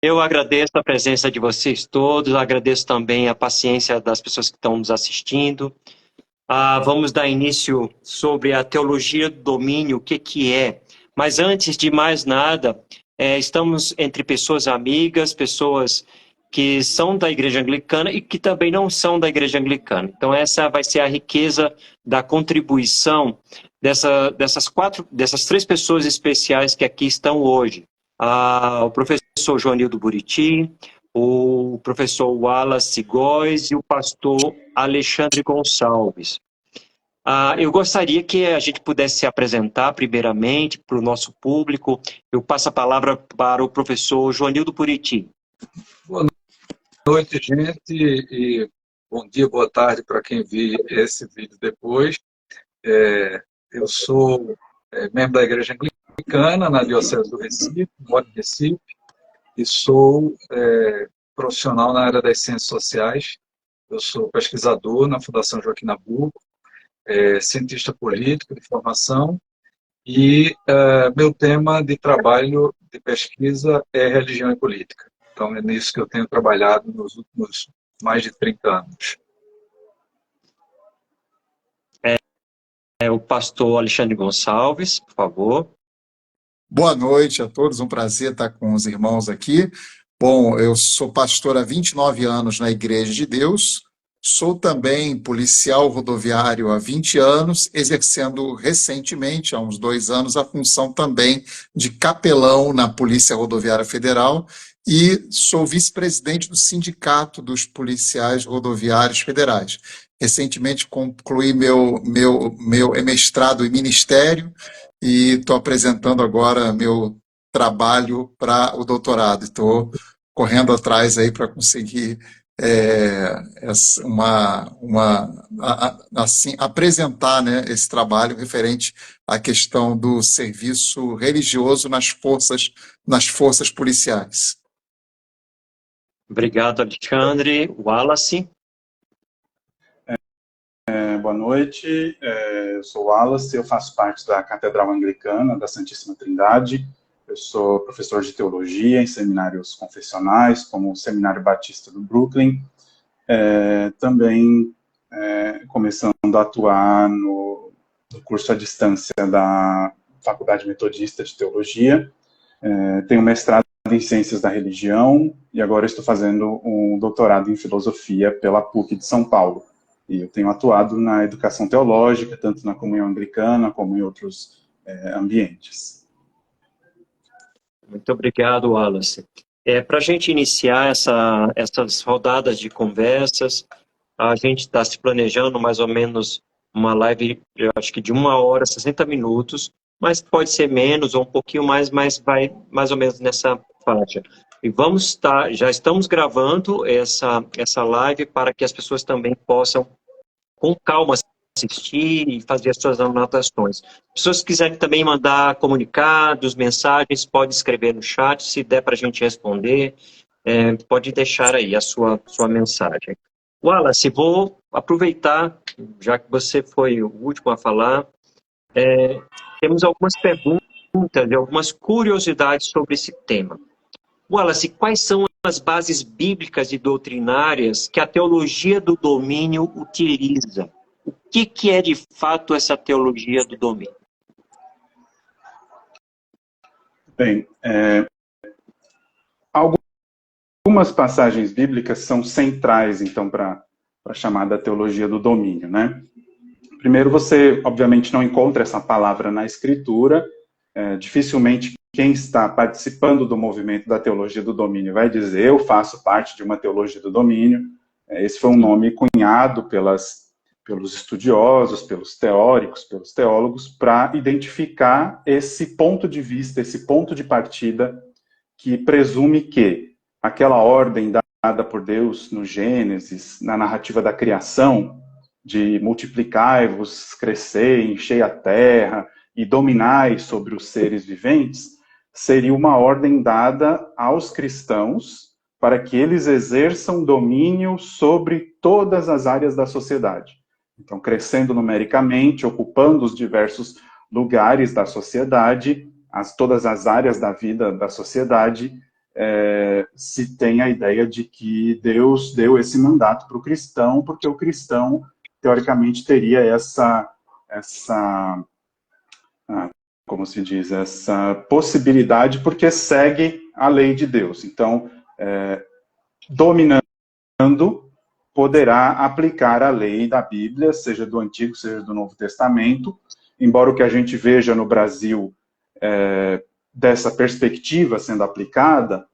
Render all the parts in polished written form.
Eu agradeço a presença de vocês todos, agradeço também a paciência das pessoas que estão nos assistindo. Vamos dar início sobre a teologia do domínio, o que que é. Mas antes de mais nada, estamos entre pessoas amigas, pessoas que são da Igreja Anglicana e que também não são da Igreja Anglicana. Então essa vai ser a riqueza da contribuição dessas três pessoas especiais que aqui estão hoje. O professor Joanildo Buriti, o professor Wallace Góes e o pastor Alexandre Gonçalves. Eu gostaria que a gente pudesse se apresentar primeiramente para o nosso público. Eu passo a palavra para o professor Joanildo Buriti. Boa noite, gente, e bom dia, boa tarde para quem vê esse vídeo depois. Eu sou membro da Igreja Anglicana na Diocese do Recife, moro em Recife, e sou profissional na área das ciências sociais. Eu sou pesquisador na Fundação Joaquim Nabuco, cientista político de formação, e meu tema de trabalho, de pesquisa, é religião e política. Então, é nisso que eu tenho trabalhado nos últimos mais de 30 anos. O pastor Alexandre Gonçalves, por favor. Boa noite a todos, um prazer estar com os irmãos aqui. Bom, eu sou pastor há 29 anos na Igreja de Deus, sou também policial rodoviário há 20 anos, exercendo recentemente, há uns 2 anos, a função também de capelão na Polícia Rodoviária Federal e sou vice-presidente do Sindicato dos Policiais Rodoviários Federais. Recentemente concluí meu mestrado em Ministério e estou apresentando agora meu trabalho para o doutorado. Estou correndo atrás aí para conseguir apresentar, né, esse trabalho referente à questão do serviço religioso nas forças policiais. Obrigado, Alexandre. Wallace. Boa noite, eu sou o Wallace, eu faço parte da Catedral Anglicana da Santíssima Trindade. Eu sou professor de teologia em seminários confessionais, como o Seminário Batista do Brooklyn. Também começando a atuar no curso à distância da Faculdade Metodista de Teologia. Tenho mestrado em Ciências da Religião e agora estou fazendo um doutorado em Filosofia pela PUC de São Paulo. E eu tenho atuado na educação teológica, tanto na comunhão anglicana como em outros ambientes. Muito obrigado, Wallace. Para a gente iniciar essas rodadas de conversas, a gente está se planejando mais ou menos uma live, eu acho que de 1 hora, 60 minutos, mas pode ser menos ou um pouquinho mais, mas vai mais ou menos nessa faixa. E já estamos gravando essa live para que as pessoas também possam, com calma, assistir e fazer as suas anotações. Pessoas que quiserem também mandar comunicados, mensagens, pode escrever no chat, se der para a gente responder, pode deixar aí a sua mensagem. Wallace, vou aproveitar, já que você foi o último a falar, temos algumas perguntas e algumas curiosidades sobre esse tema. Wallace, quais são as bases bíblicas e doutrinárias que a teologia do domínio utiliza? O que é de fato essa teologia do domínio? Bem, algumas passagens bíblicas são centrais, então, para a chamada teologia do domínio, né? Primeiro, você, obviamente, não encontra essa palavra na Escritura. Dificilmente quem está participando do movimento da teologia do domínio vai dizer: eu faço parte de uma teologia do domínio. Esse foi um nome cunhado pelos estudiosos, pelos teóricos, pelos teólogos, para identificar esse ponto de vista, esse ponto de partida que presume que aquela ordem dada por Deus no Gênesis, na narrativa da criação, de multiplicai-vos, crescei, enchei a terra e dominai sobre os seres viventes, seria uma ordem dada aos cristãos para que eles exerçam domínio sobre todas as áreas da sociedade. Então, crescendo numericamente, ocupando os diversos lugares da sociedade, todas as áreas da vida da sociedade, se tem a ideia de que Deus deu esse mandato para o cristão, porque o cristão, teoricamente, teria como se diz, essa possibilidade, porque segue a lei de Deus. Então, dominando, poderá aplicar a lei da Bíblia, seja do Antigo, seja do Novo Testamento, embora o que a gente veja no Brasil dessa perspectiva sendo aplicada,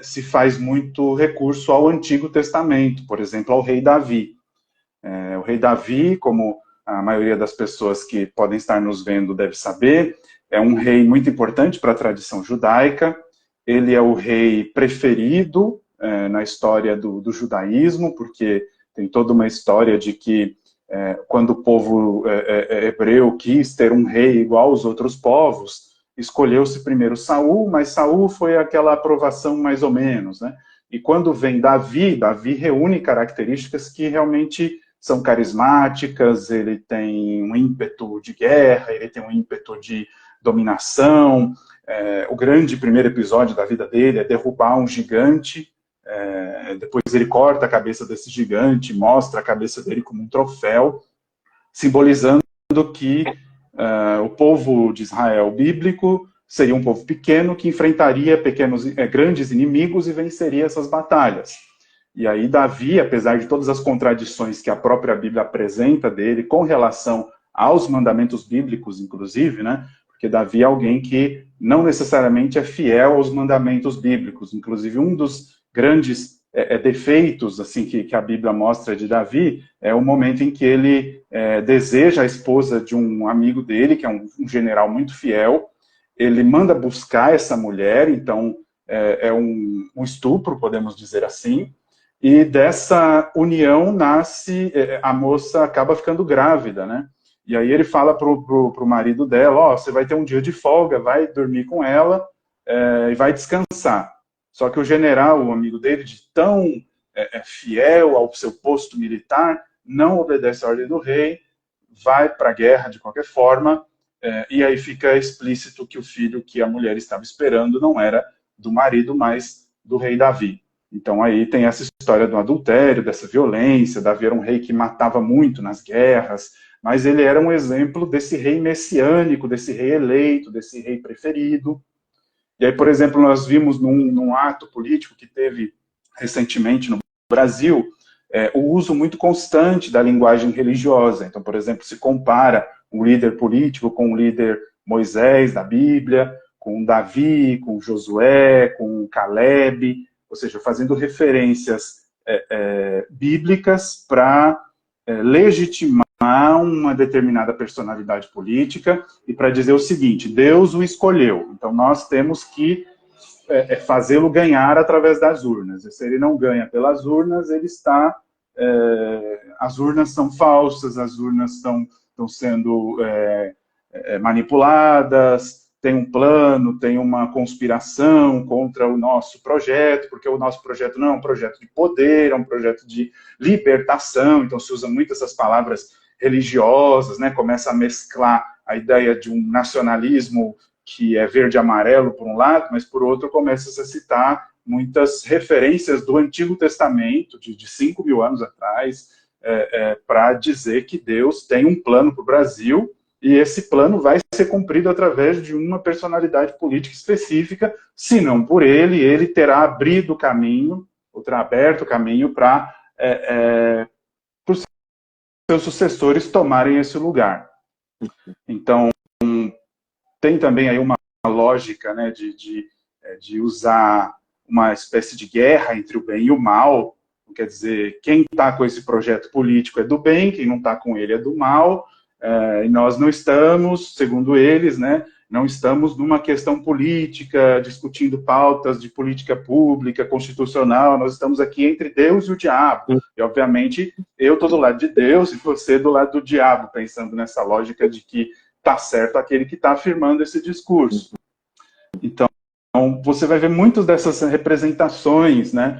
se faz muito recurso ao Antigo Testamento, por exemplo, ao rei Davi. O rei Davi, como a maioria das pessoas que podem estar nos vendo deve saber, é um rei muito importante para a tradição judaica. Ele é o rei preferido na história do judaísmo, porque tem toda uma história de que quando o povo hebreu quis ter um rei igual aos outros povos, escolheu-se primeiro Saul, mas Saul foi aquela aprovação mais ou menos, né? E quando vem Davi, Davi reúne características que realmente são carismáticas, ele tem um ímpeto de guerra, ele tem um ímpeto de dominação. O grande primeiro episódio da vida dele é derrubar um gigante, depois ele corta a cabeça desse gigante, mostra a cabeça dele como um troféu, simbolizando que o povo de Israel bíblico seria um povo pequeno que enfrentaria grandes inimigos e venceria essas batalhas. E aí Davi, apesar de todas as contradições que a própria Bíblia apresenta dele com relação aos mandamentos bíblicos, inclusive, né? Porque Davi é alguém que não necessariamente é fiel aos mandamentos bíblicos. Inclusive, um dos grandes defeitos assim que a Bíblia mostra de Davi é o momento em que ele deseja a esposa de um amigo dele, que é um general muito fiel. Ele manda buscar essa mulher, então é um estupro, podemos dizer assim. E dessa união nasce, a moça acaba ficando grávida, né? E aí ele fala pro marido dela, você vai ter um dia de folga, vai dormir com ela e vai descansar. Só que o general, o amigo dele, de tão fiel ao seu posto militar, não obedece à ordem do rei, vai para a guerra de qualquer forma, e aí fica explícito que o filho que a mulher estava esperando não era do marido, mas do rei Davi. Então aí tem essa história do adultério, dessa violência. Davi era um rei que matava muito nas guerras, mas ele era um exemplo desse rei messiânico, desse rei eleito, desse rei preferido. E aí, por exemplo, nós vimos num ato político que teve recentemente no Brasil, o uso muito constante da linguagem religiosa. Então, por exemplo, se compara um líder político com o líder Moisés da Bíblia, com Davi, com Josué, com Caleb, ou seja, fazendo referências bíblicas para legitimar uma determinada personalidade política e para dizer o seguinte: Deus o escolheu, então nós temos que fazê-lo ganhar através das urnas. E se ele não ganha pelas urnas, ele está... as urnas são falsas, as urnas estão sendo manipuladas, tem um plano, tem uma conspiração contra o nosso projeto, porque o nosso projeto não é um projeto de poder, é um projeto de libertação. Então se usa muito essas palavras religiosas, né? Começa a mesclar a ideia de um nacionalismo que é verde e amarelo por um lado, mas por outro começa a citar muitas referências do Antigo Testamento, de 5.000 anos atrás, para dizer que Deus tem um plano para o Brasil, e esse plano vai ser cumprido através de uma personalidade política específica. Se não por ele, ele terá abrido o caminho, ou terá aberto o caminho para os seus sucessores tomarem esse lugar. Então, tem também aí uma lógica, né, de usar uma espécie de guerra entre o bem e o mal. Quer dizer, quem está com esse projeto político é do bem, quem não está com ele é do mal. E nós não estamos, segundo eles, né, não estamos numa questão política, discutindo pautas de política pública, constitucional. Nós estamos aqui entre Deus e o diabo. E, obviamente, eu estou do lado de Deus e você do lado do diabo, pensando nessa lógica de que está certo aquele que está afirmando esse discurso. Então, você vai ver muitas dessas representações, né,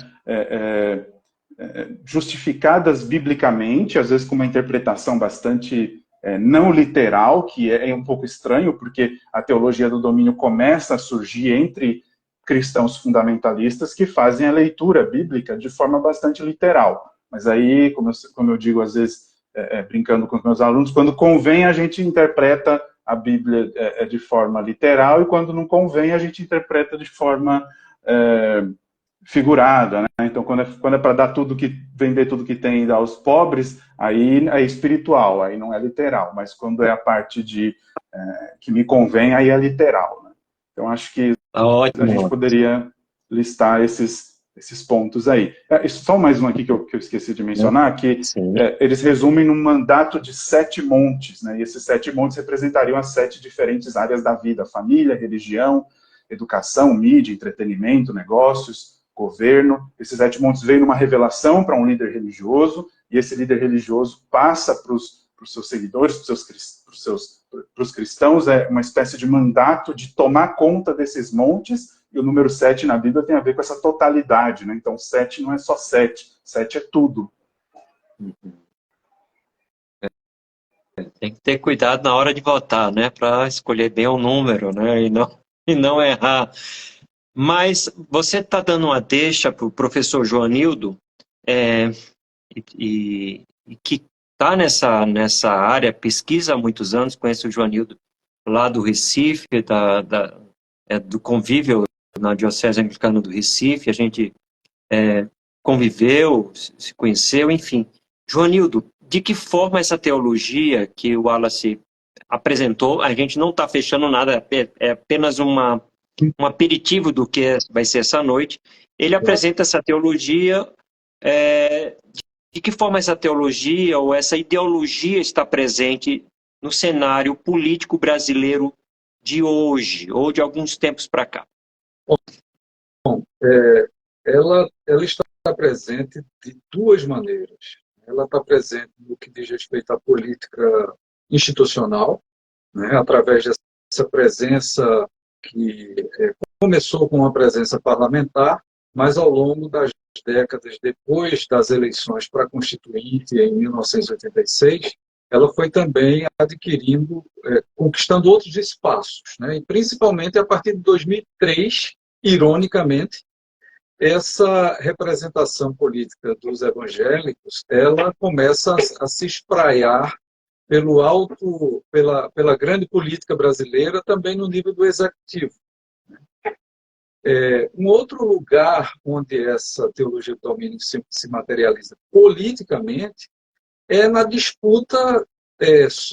justificadas biblicamente, às vezes com uma interpretação bastante não literal, que é um pouco estranho, porque a teologia do domínio começa a surgir entre cristãos fundamentalistas que fazem a leitura bíblica de forma bastante literal. Mas aí, como eu digo, às vezes, brincando com os meus alunos, quando convém a gente interpreta a Bíblia de forma literal, e quando não convém a gente interpreta de forma figurada, né? Então, quando é para dar vender tudo que tem e dar aos pobres, aí é espiritual, aí não é literal. Mas quando é a parte que me convém, aí é literal, né? Então, acho que a gente poderia listar esses pontos aí. Só mais um aqui que eu esqueci de mencionar, que eles resumem num mandato de 7 montes, né? E esses 7 montes representariam as 7 diferentes áreas da vida: família, religião, educação, mídia, entretenimento, negócios, governo. Esses 7 montes veem numa revelação para um líder religioso, e esse líder religioso passa para os seus seguidores, para os cristãos, uma espécie de mandato de tomar conta desses montes, e o número 7 na Bíblia tem a ver com essa totalidade, né? Então, 7 não é só 7, 7 é tudo. Tem que ter cuidado na hora de votar, né? Para escolher bem o número, né? E não errar. Mas você está dando uma deixa para o professor Joanildo, que está nessa área, pesquisa há muitos anos, conhece o Joanildo lá do Recife, do convívio na Diocese Anglicana do Recife, a gente conviveu, se conheceu, enfim. Joanildo, de que forma essa teologia que o Wallace apresentou, a gente não está fechando nada, é apenas um aperitivo do que vai ser essa noite, ele apresenta essa teologia, de que forma essa teologia ou essa ideologia está presente no cenário político brasileiro de hoje, ou de alguns tempos para cá? Bom, ela está presente de 2 maneiras. Ela está presente no que diz respeito à política institucional, né, através dessa presença que começou com uma presença parlamentar, mas ao longo das décadas depois das eleições para a Constituinte, em 1986, ela foi também adquirindo, conquistando outros espaços, né, e principalmente a partir de 2003, ironicamente, essa representação política dos evangélicos, ela começa a se espraiar pela grande política brasileira, também no nível do executivo. Um outro lugar onde essa teologia do domínio se materializa politicamente é na disputa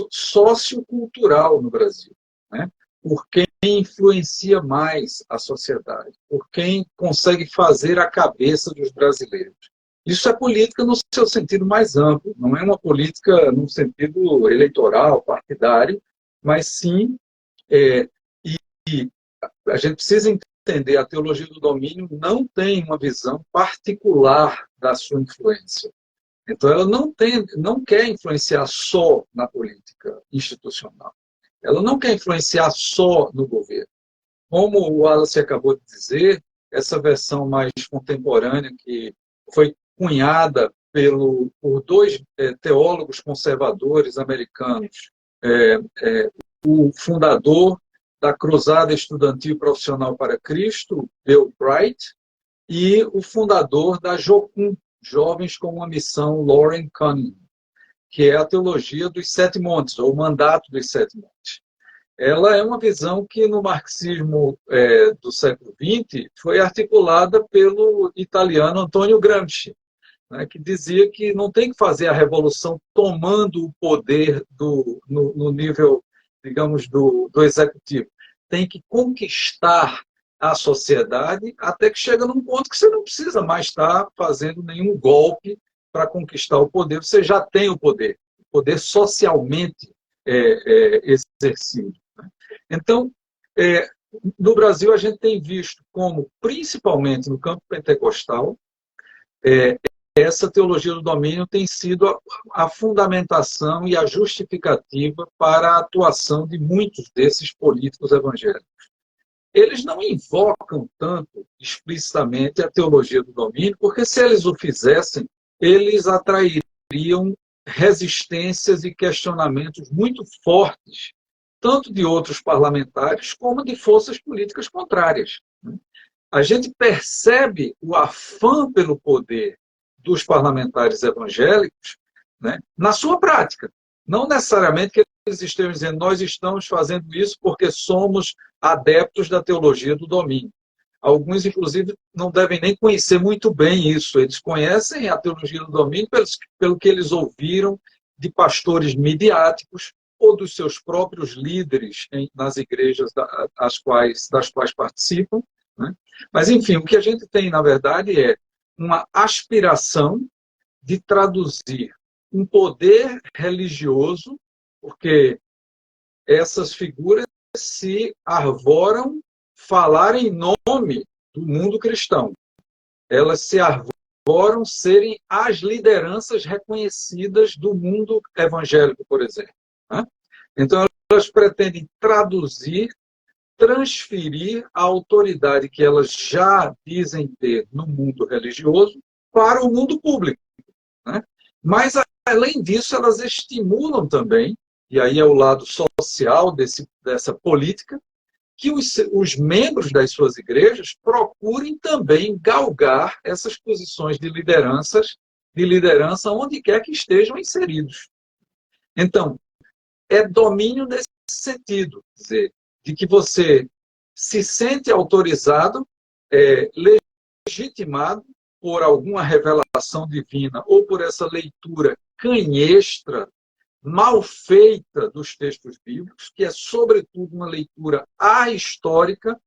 sociocultural no Brasil, né? Por quem influencia mais a sociedade, por quem consegue fazer a cabeça dos brasileiros. Isso é política no seu sentido mais amplo, não é uma política no sentido eleitoral, partidário, mas sim, e a gente precisa entender, a teologia do domínio não tem uma visão particular da sua influência. Então, ela não quer influenciar só na política institucional. Ela não quer influenciar só no governo. Como o Wallace acabou de dizer, essa versão mais contemporânea, que foi cunhada por 2 teólogos conservadores americanos, o fundador da Cruzada Estudantil Profissional para Cristo, Bill Bright, e o fundador da Jocum, Jovens com uma Missão, Loren Cunningham, que é a teologia dos 7 montes, ou o mandato dos 7 montes. Ela é uma visão que no marxismo do século XX foi articulada pelo italiano Antonio Gramsci, né, que dizia que não tem que fazer a revolução tomando o poder no nível, digamos, do executivo. Tem que conquistar a sociedade até que chega num ponto que você não precisa mais estar fazendo nenhum golpe para conquistar o poder, você já tem o poder socialmente exercido. Né? Então, no Brasil, a gente tem visto como, principalmente no campo pentecostal, essa teologia do domínio tem sido a fundamentação e a justificativa para a atuação de muitos desses políticos evangélicos. Eles não invocam tanto explicitamente a teologia do domínio, porque se eles o fizessem, eles atrairiam resistências e questionamentos muito fortes, tanto de outros parlamentares como de forças políticas contrárias. a gente percebe o afã pelo poder dos parlamentares evangélicos, né, na sua prática. Não necessariamente que eles estejam dizendo nós estamos fazendo isso porque somos adeptos da teologia do domínio. Alguns, inclusive, não devem nem conhecer muito bem isso. Eles conhecem a teologia do domínio pelo que eles ouviram de pastores midiáticos ou dos seus próprios líderes nas igrejas das quais participam, né? Mas, enfim, o que a gente tem, na verdade, é uma aspiração de traduzir um poder religioso, porque essas figuras se arvoram falar em nome do mundo cristão. Elas se arvoram serem as lideranças reconhecidas do mundo evangélico, por exemplo, né? Então, elas pretendem traduzir, transferir a autoridade que elas já dizem ter no mundo religioso para o mundo público, né? Mas, além disso, elas estimulam também, e aí é o lado social dessa política, que os membros das suas igrejas procurem também galgar essas posições de liderança onde quer que estejam inseridos. Então, é domínio nesse sentido, quer dizer, de que você se sente autorizado, legitimado por alguma revelação divina ou por essa leitura canhestra, mal feita dos textos bíblicos, que é, sobretudo, uma leitura ahistórica,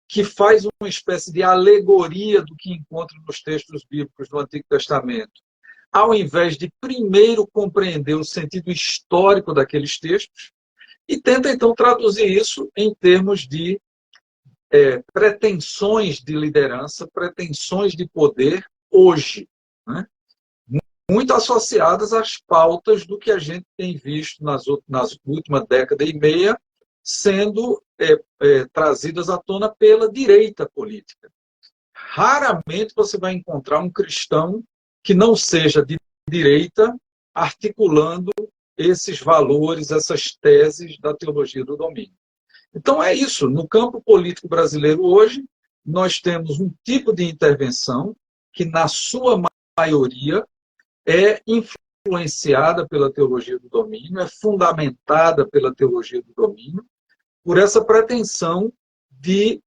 que faz uma espécie de alegoria do que encontra nos textos bíblicos do Antigo Testamento, ao invés de primeiro compreender o sentido histórico daqueles textos, e tenta, então, traduzir isso em termos de pretensões de liderança, pretensões de poder hoje, né? Muito associadas às pautas do que a gente tem visto nas últimas década e meia sendo trazidas à tona pela direita política. Raramente você vai encontrar um cristão que não seja de direita articulando esses valores, essas teses da teologia do domínio. Então é isso. No campo político brasileiro hoje, nós temos um tipo de intervenção que, na sua maioria, é influenciada pela teologia do domínio, é fundamentada pela teologia do domínio, por essa pretensão de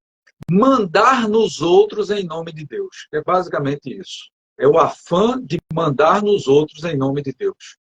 mandar nos outros em nome de Deus. É basicamente isso. É o afã de mandar nos outros em nome de Deus.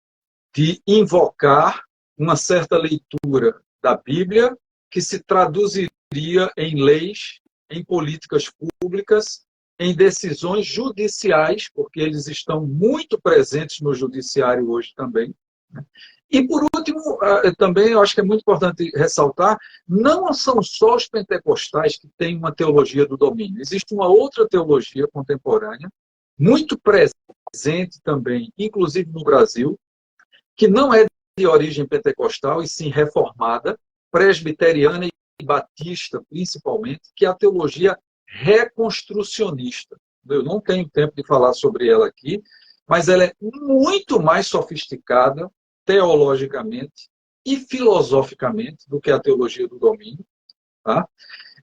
De invocar uma certa leitura da Bíblia que se traduziria em leis, em políticas públicas, em decisões judiciais, porque eles estão muito presentes no judiciário hoje também, né? E, por último, também eu acho que é muito importante ressaltar, não são só os pentecostais que têm uma teologia do domínio. Existe uma outra teologia contemporânea, muito presente também, inclusive no Brasil, que não é de origem pentecostal, e sim reformada, presbiteriana e batista, principalmente, que é a teologia reconstrucionista. Eu não tenho tempo de falar sobre ela aqui, mas ela é muito mais sofisticada teologicamente e filosoficamente do que a teologia do domínio, tá?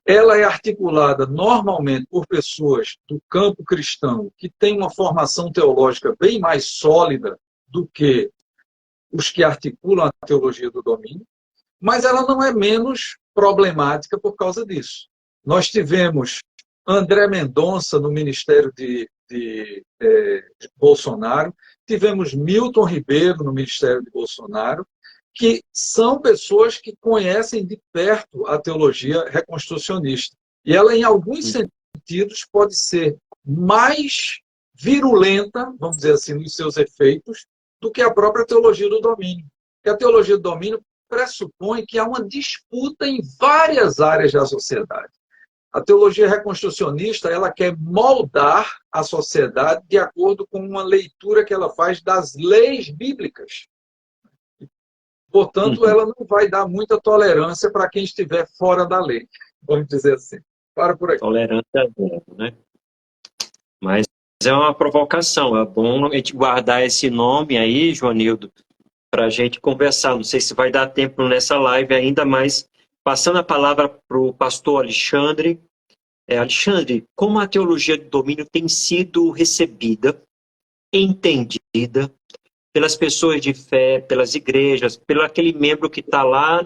Ela é articulada normalmente por pessoas do campo cristão que têm uma formação teológica bem mais sólida do que os que articulam a teologia do domínio, mas ela não é menos problemática por causa disso. Nós tivemos André Mendonça no ministério de Bolsonaro, tivemos Milton Ribeiro no ministério de Bolsonaro, que são pessoas que conhecem de perto a teologia reconstrucionista. E ela, em alguns sentidos, pode ser mais virulenta, vamos dizer assim, nos seus efeitos, do que a própria teologia do domínio. Porque a teologia do domínio pressupõe que há uma disputa em várias áreas da sociedade. A teologia reconstrucionista, ela quer moldar a sociedade de acordo com uma leitura que ela faz das leis bíblicas. Portanto, ela não vai dar muita tolerância para quem estiver fora da lei. Vamos dizer assim. Para por aí. Tolerância zero, né? Mas é uma provocação. É bom a gente guardar esse nome aí, Joanildo, para a gente conversar. Não sei se vai dar tempo nessa live ainda, mas passando a palavra para o pastor Alexandre, Alexandre, como a teologia do domínio tem sido recebida, entendida pelas pessoas de fé, pelas igrejas, pelo aquele membro que está lá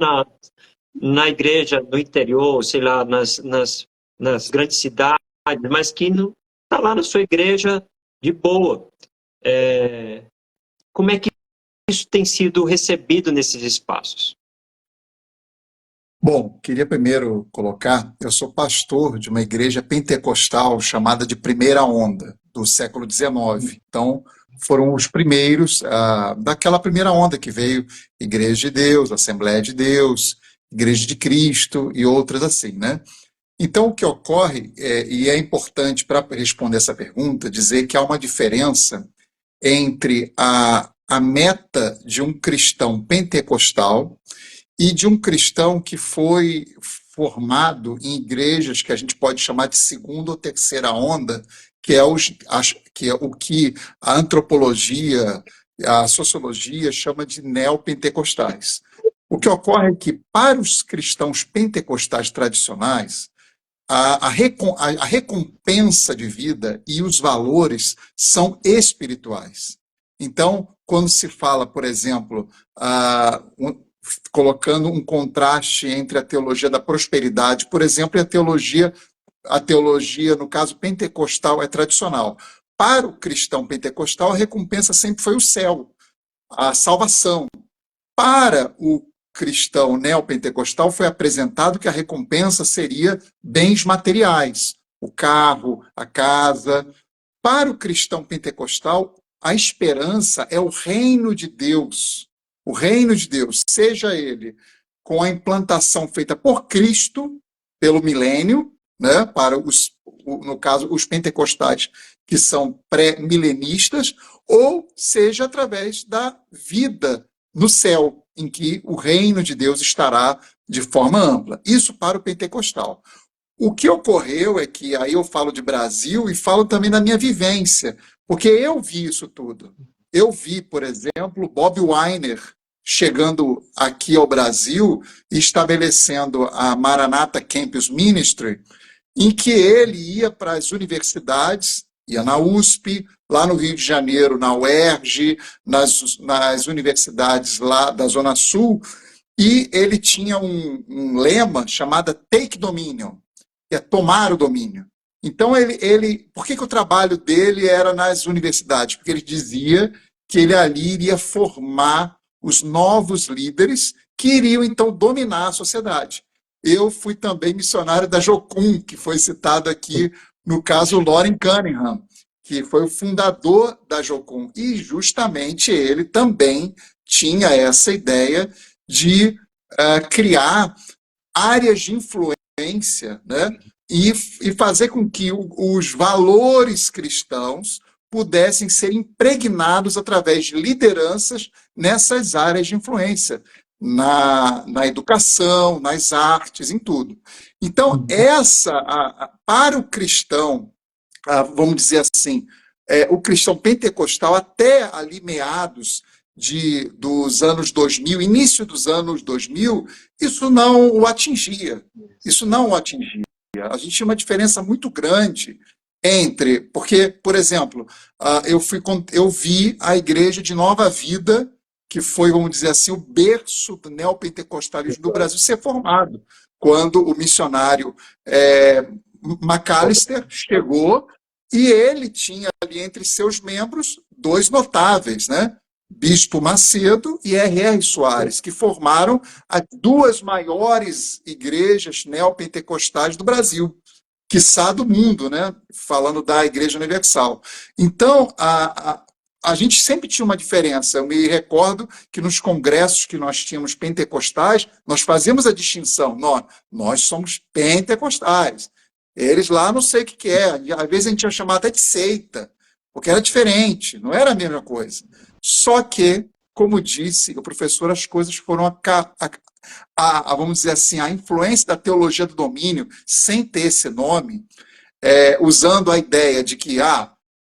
na igreja no interior, sei lá, nas grandes cidades, mas que não está lá na sua igreja de boa. Como é que isso tem sido recebido nesses espaços? Bom, queria primeiro colocar, eu sou pastor de uma igreja pentecostal chamada de Primeira Onda, do século XIX. Então, foram os primeiros daquela primeira onda que veio Igreja de Deus, Assembleia de Deus, Igreja de Cristo e outras assim, né? Então, o que ocorre, e é importante para responder essa pergunta, dizer que há uma diferença entre a meta de um cristão pentecostal e de um cristão que foi formado em igrejas que a gente pode chamar de segunda ou terceira onda, que é o que a antropologia, a sociologia chama de neopentecostais. O que ocorre é que, para os cristãos pentecostais tradicionais, a recompensa de vida e os valores são espirituais. Então, quando se fala, por exemplo, colocando um contraste entre a teologia da prosperidade, por exemplo, e a teologia, no caso, pentecostal é tradicional. Para o cristão pentecostal, a recompensa sempre foi o céu, a salvação. Para o cristão neopentecostal, foi apresentado que a recompensa seria bens materiais, o carro, a casa. Para o cristão pentecostal, a esperança é o reino de Deus. O reino de Deus, seja ele com a implantação feita por Cristo, pelo milênio, né, para no caso, os pentecostais, que são pré-milenistas, ou seja através da vida no céu, em que o reino de Deus estará de forma ampla. Isso para o pentecostal. O que ocorreu é que, aí eu falo de Brasil e falo também da minha vivência, porque eu vi isso tudo. Eu vi, por exemplo, Bob Weiner chegando aqui ao Brasil e estabelecendo a Maranatha Campus Ministry, em que ele ia para as universidades, ia na USP, lá no Rio de Janeiro, na UERJ, nas universidades lá da Zona Sul, e ele tinha um lema chamado Take Dominion, que é tomar o domínio. Então, por que o trabalho dele era nas universidades? Porque ele dizia que ele ali iria formar os novos líderes que iriam, então, dominar a sociedade. Eu fui também missionário da Jocum, que foi citado aqui no caso Loren Cunningham, que foi o fundador da Jocum, e justamente ele também tinha essa ideia de criar áreas de influência, né, e fazer com que os valores cristãos pudessem ser impregnados através de lideranças nessas áreas de influência, na educação, nas artes, em tudo. Então, para o cristão, vamos dizer assim, o cristão pentecostal, até ali meados dos anos 2000, início dos anos 2000, isso não o atingia. Isso não o atingia. A gente tinha uma diferença muito grande porque, por exemplo, eu vi a Igreja de Nova Vida, que foi, vamos dizer assim, o berço do neopentecostalismo do Brasil, ser formado, quando o missionário Macalister chegou, e ele tinha ali entre seus membros dois notáveis, né? Bispo Macedo e R.R. Soares, que formaram as duas maiores igrejas neopentecostais do Brasil, quiçá do mundo, né? Falando da Igreja Universal. Então, a gente sempre tinha uma diferença. Eu me recordo que nos congressos que nós tínhamos pentecostais, nós fazíamos a distinção. Nós somos pentecostais. Eles lá não sei o que é. Às vezes a gente ia chamar até de seita, porque era diferente, não era a mesma coisa. Só que, como disse o professor, as coisas foram vamos dizer assim, a influência da teologia do domínio, sem ter esse nome, usando a ideia de que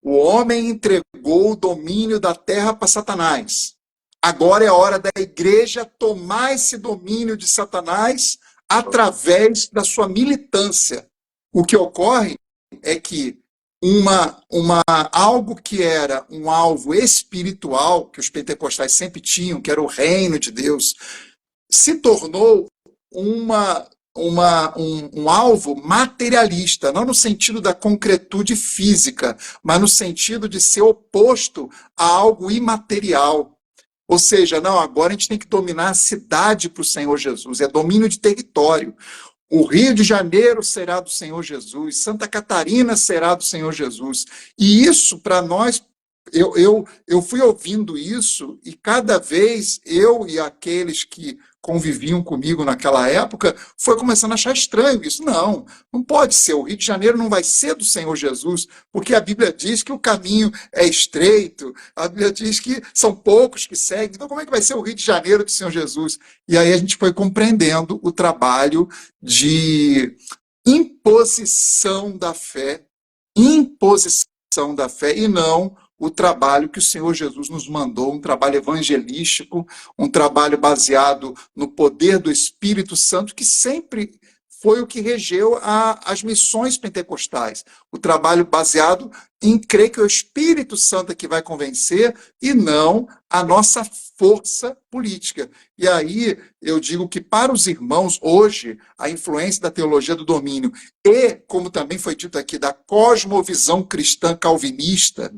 o homem entregou o domínio da terra para Satanás. Agora é a hora da igreja tomar esse domínio de Satanás através da sua militância. O que ocorre é que algo que era um alvo espiritual, que os pentecostais sempre tinham, que era o reino de Deus, se tornou um alvo materialista, não no sentido da concretude física, mas no sentido de ser oposto a algo imaterial. Ou seja, não, agora a gente tem que dominar a cidade para o Senhor Jesus, é domínio de território. O Rio de Janeiro será do Senhor Jesus, Santa Catarina será do Senhor Jesus. E isso, para nós, eu fui ouvindo isso, e cada vez eu e aqueles que conviviam comigo naquela época, foi começando a achar estranho isso. Não pode ser, o Rio de Janeiro não vai ser do Senhor Jesus, porque a Bíblia diz que o caminho é estreito, a Bíblia diz que são poucos que seguem, então como é que vai ser o Rio de Janeiro do Senhor Jesus? E aí a gente foi compreendendo o trabalho de imposição da fé, e não o trabalho que o Senhor Jesus nos mandou, um trabalho evangelístico, um trabalho baseado no poder do Espírito Santo, que sempre foi o que regeu as missões pentecostais. O trabalho baseado em crer que é o Espírito Santo é que vai convencer e não a nossa força política. E aí eu digo que para os irmãos, hoje, a influência da teologia do domínio e, como também foi dito aqui, da cosmovisão cristã calvinista,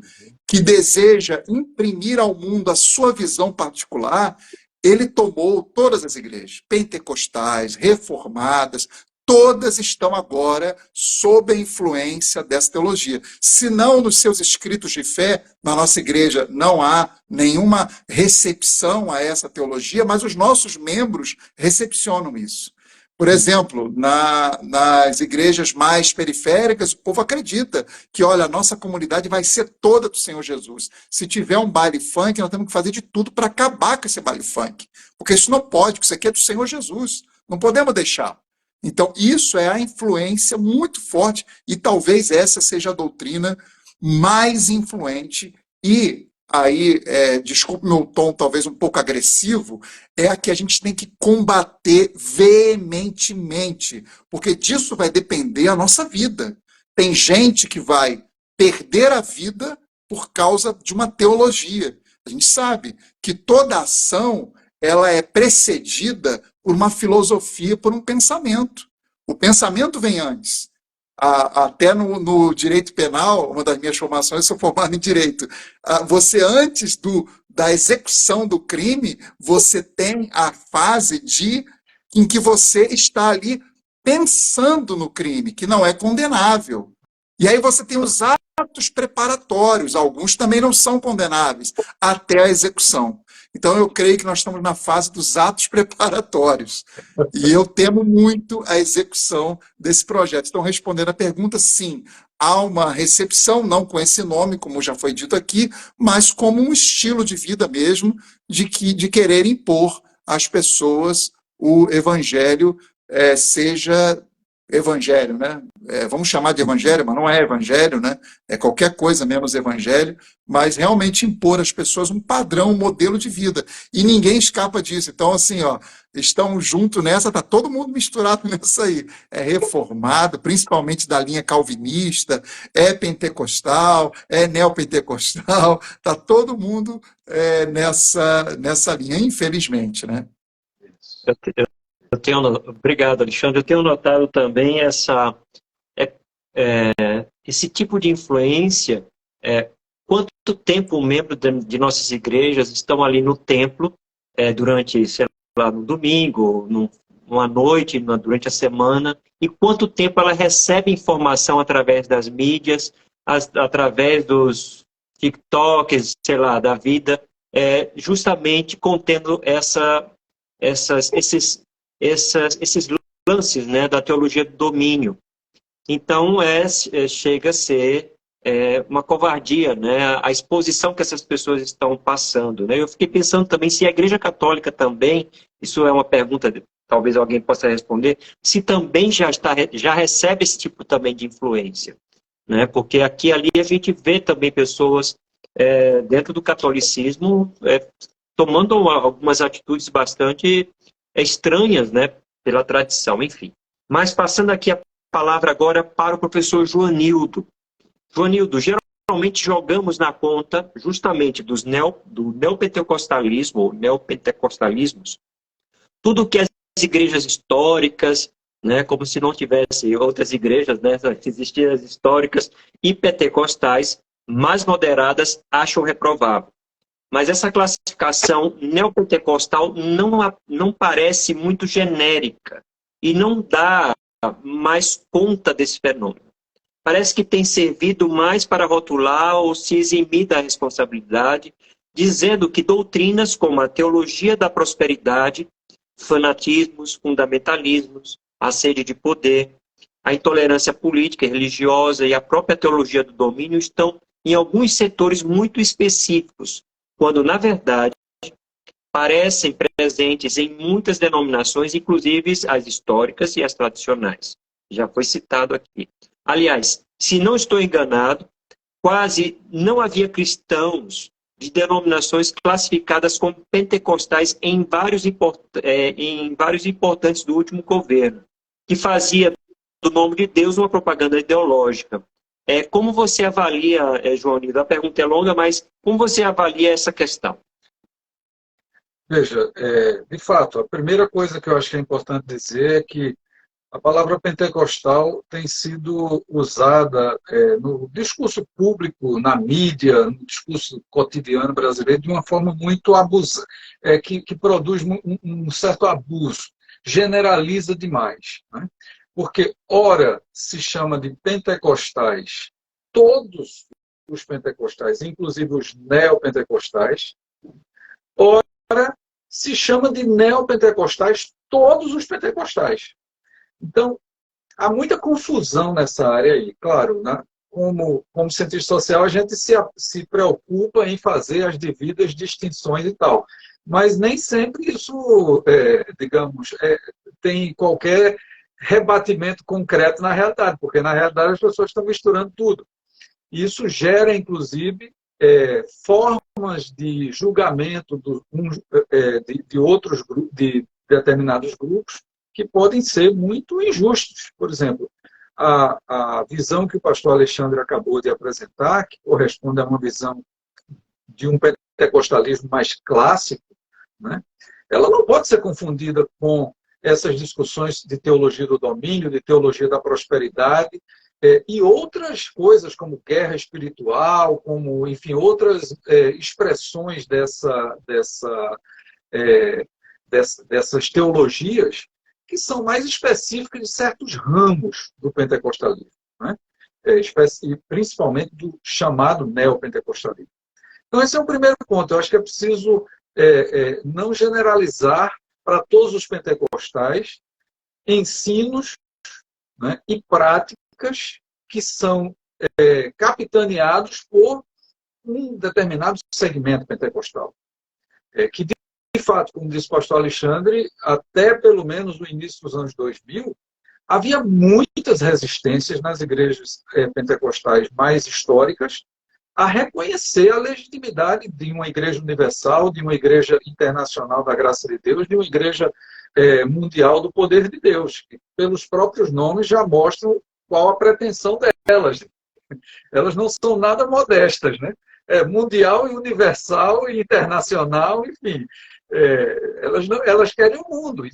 que deseja imprimir ao mundo a sua visão particular, ele tomou todas as igrejas, pentecostais, reformadas, todas estão agora sob a influência dessa teologia. Se não, nos seus escritos de fé, na nossa igreja não há nenhuma recepção a essa teologia, mas os nossos membros recepcionam isso. Por exemplo, nas igrejas mais periféricas, o povo acredita que, olha, a nossa comunidade vai ser toda do Senhor Jesus. Se tiver um baile funk, nós temos que fazer de tudo para acabar com esse baile funk. Porque isso não pode, porque isso aqui é do Senhor Jesus. Não podemos deixar. Então, isso é a influência muito forte, e talvez essa seja a doutrina mais influente, e aí, desculpe meu tom talvez um pouco agressivo, é a que a gente tem que combater veementemente, porque disso vai depender a nossa vida. Tem gente que vai perder a vida por causa de uma teologia. A gente sabe que toda ação ela é precedida por uma filosofia, por um pensamento. O pensamento vem antes. Até no direito penal, uma das minhas formações, eu sou formado em direito. Você, antes da execução do crime, você tem a fase em que você está ali pensando no crime, que não é condenável. E aí você tem os atos preparatórios, alguns também não são condenáveis, até a execução. Então, eu creio que nós estamos na fase dos atos preparatórios. E eu temo muito a execução desse projeto. Então, respondendo a pergunta, sim, há uma recepção, não com esse nome, como já foi dito aqui, mas como um estilo de vida mesmo, de querer impor às pessoas o evangelho, seja evangelho, né? Vamos chamar de evangelho, mas não é evangelho, né? É qualquer coisa menos evangelho, mas realmente impor às pessoas um padrão, um modelo de vida. E ninguém escapa disso. Então, assim, estão junto nessa, tá todo mundo misturado nessa aí. É reformado, principalmente da linha calvinista, é pentecostal, é neopentecostal, tá todo mundo nessa linha, infelizmente, né? Obrigado, Alexandre. Eu tenho notado também esse tipo de influência. Quanto tempo um membro de nossas igrejas estão ali no templo durante, sei lá, no domingo, numa noite, durante a semana, e quanto tempo ela recebe informação através das mídias, através dos TikToks, sei lá, da vida, justamente contendo esses lances, né, da teologia do domínio. Então, chega a ser uma covardia, né, a exposição que essas pessoas estão passando. Né? Eu fiquei pensando também se a Igreja Católica também, isso é uma pergunta, talvez alguém possa responder, se também já recebe esse tipo também de influência. Né? Porque aqui e ali a gente vê também pessoas dentro do catolicismo tomando algumas atitudes bastante estranhas, né, pela tradição, enfim. Mas passando aqui palavra agora para o professor Joanildo. Joanildo, geralmente jogamos na conta justamente do neopentecostalismo, ou neopentecostalismos, tudo que as igrejas históricas, né, como se não tivesse outras igrejas, né, existiam as históricas e pentecostais mais moderadas, acham reprovável. Mas essa classificação neopentecostal não parece muito genérica e não dá mais conta desse fenômeno. Parece que tem servido mais para rotular ou se eximir da responsabilidade, dizendo que doutrinas como a teologia da prosperidade, fanatismos, fundamentalismos, a sede de poder, a intolerância política e religiosa e a própria teologia do domínio estão em alguns setores muito específicos, quando, na verdade, parecem presentes em muitas denominações, inclusive as históricas e as tradicionais. Já foi citado aqui. Aliás, se não estou enganado, quase não havia cristãos de denominações classificadas como pentecostais em vários importantes do último governo, que fazia do nome de Deus uma propaganda ideológica. Como você avalia, Joanildo, a pergunta é longa, mas como você avalia essa questão? Veja, de fato, a primeira coisa que eu acho que é importante dizer é que a palavra pentecostal tem sido usada no discurso público, na mídia, no discurso cotidiano brasileiro, de uma forma muito abusiva, que produz um certo abuso, generaliza demais, né? Porque, ora, se chama de pentecostais todos os pentecostais, inclusive os neopentecostais, ora, se chama de neopentecostais todos os pentecostais. Então, há muita confusão nessa área aí. Claro, né? Como cientista social, a gente se preocupa em fazer as devidas distinções e tal. Mas nem sempre isso, tem qualquer rebatimento concreto na realidade, porque na realidade as pessoas estão misturando tudo. Isso gera, inclusive, formas de julgamento de outros grupos, de determinados grupos, que podem ser muito injustos. Por exemplo, a visão que o pastor Alexandre acabou de apresentar, que corresponde a uma visão de um pentecostalismo mais clássico, né? Ela não pode ser confundida com essas discussões de teologia do domínio, de teologia da prosperidade, e outras coisas como guerra espiritual, como, enfim, outras expressões dessas teologias que são mais específicas de certos ramos do pentecostalismo, né? E principalmente do chamado neopentecostalismo. Então, esse é o primeiro ponto. Eu acho que é preciso não generalizar para todos os pentecostais ensinos, né, e práticas que são capitaneados por um determinado segmento pentecostal. Que, de fato, como disse o pastor Alexandre, até pelo menos no início dos anos 2000, havia muitas resistências nas igrejas pentecostais mais históricas a reconhecer a legitimidade de uma igreja universal, de uma igreja internacional da graça de Deus, de uma igreja mundial do poder de Deus, que pelos próprios nomes já mostram qual a pretensão delas. Elas não são nada modestas, né? Mundial e universal e internacional, enfim. Elas querem o mundo. E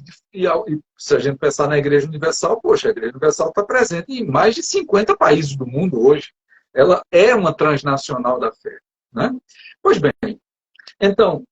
se a gente pensar na Igreja Universal, poxa, a Igreja Universal está presente em mais de 50 países do mundo hoje. Ela é uma transnacional da fé, né? Pois bem, então,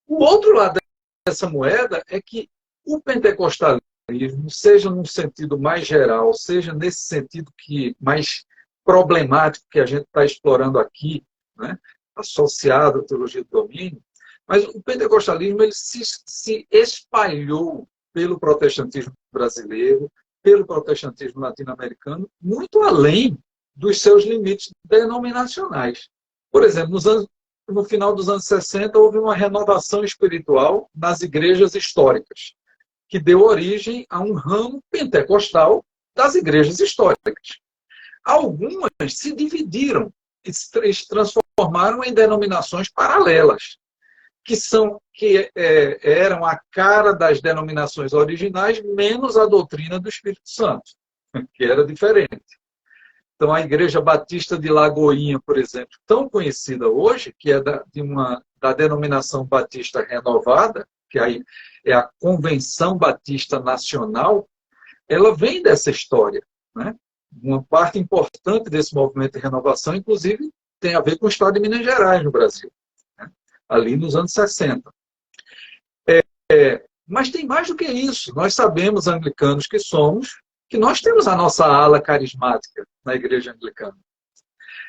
o outro lado dessa moeda é que o pentecostalismo, seja num sentido mais geral, seja nesse sentido mais problemático que a gente está explorando aqui, né, associado à teologia do domínio, mas o pentecostalismo ele se espalhou pelo protestantismo brasileiro, pelo protestantismo latino-americano, muito além dos seus limites denominacionais. Por exemplo, no final dos anos 60, houve uma renovação espiritual nas igrejas históricas, que deu origem a um ramo pentecostal das igrejas históricas. Algumas se dividiram e se transformaram em denominações paralelas, que eram a cara das denominações originais, menos a doutrina do Espírito Santo. que era diferente. Então, a Igreja Batista de Lagoinha, por exemplo, tão conhecida hoje, que é da denominação Batista Renovada, que aí é a Convenção Batista Nacional, ela vem dessa história, né? Uma parte importante desse movimento de renovação, inclusive, tem a ver com o estado de Minas Gerais, no Brasil, né? Ali nos anos 60. Mas tem mais do que isso. Nós sabemos, anglicanos que somos, que nós temos a nossa ala carismática na Igreja Anglicana.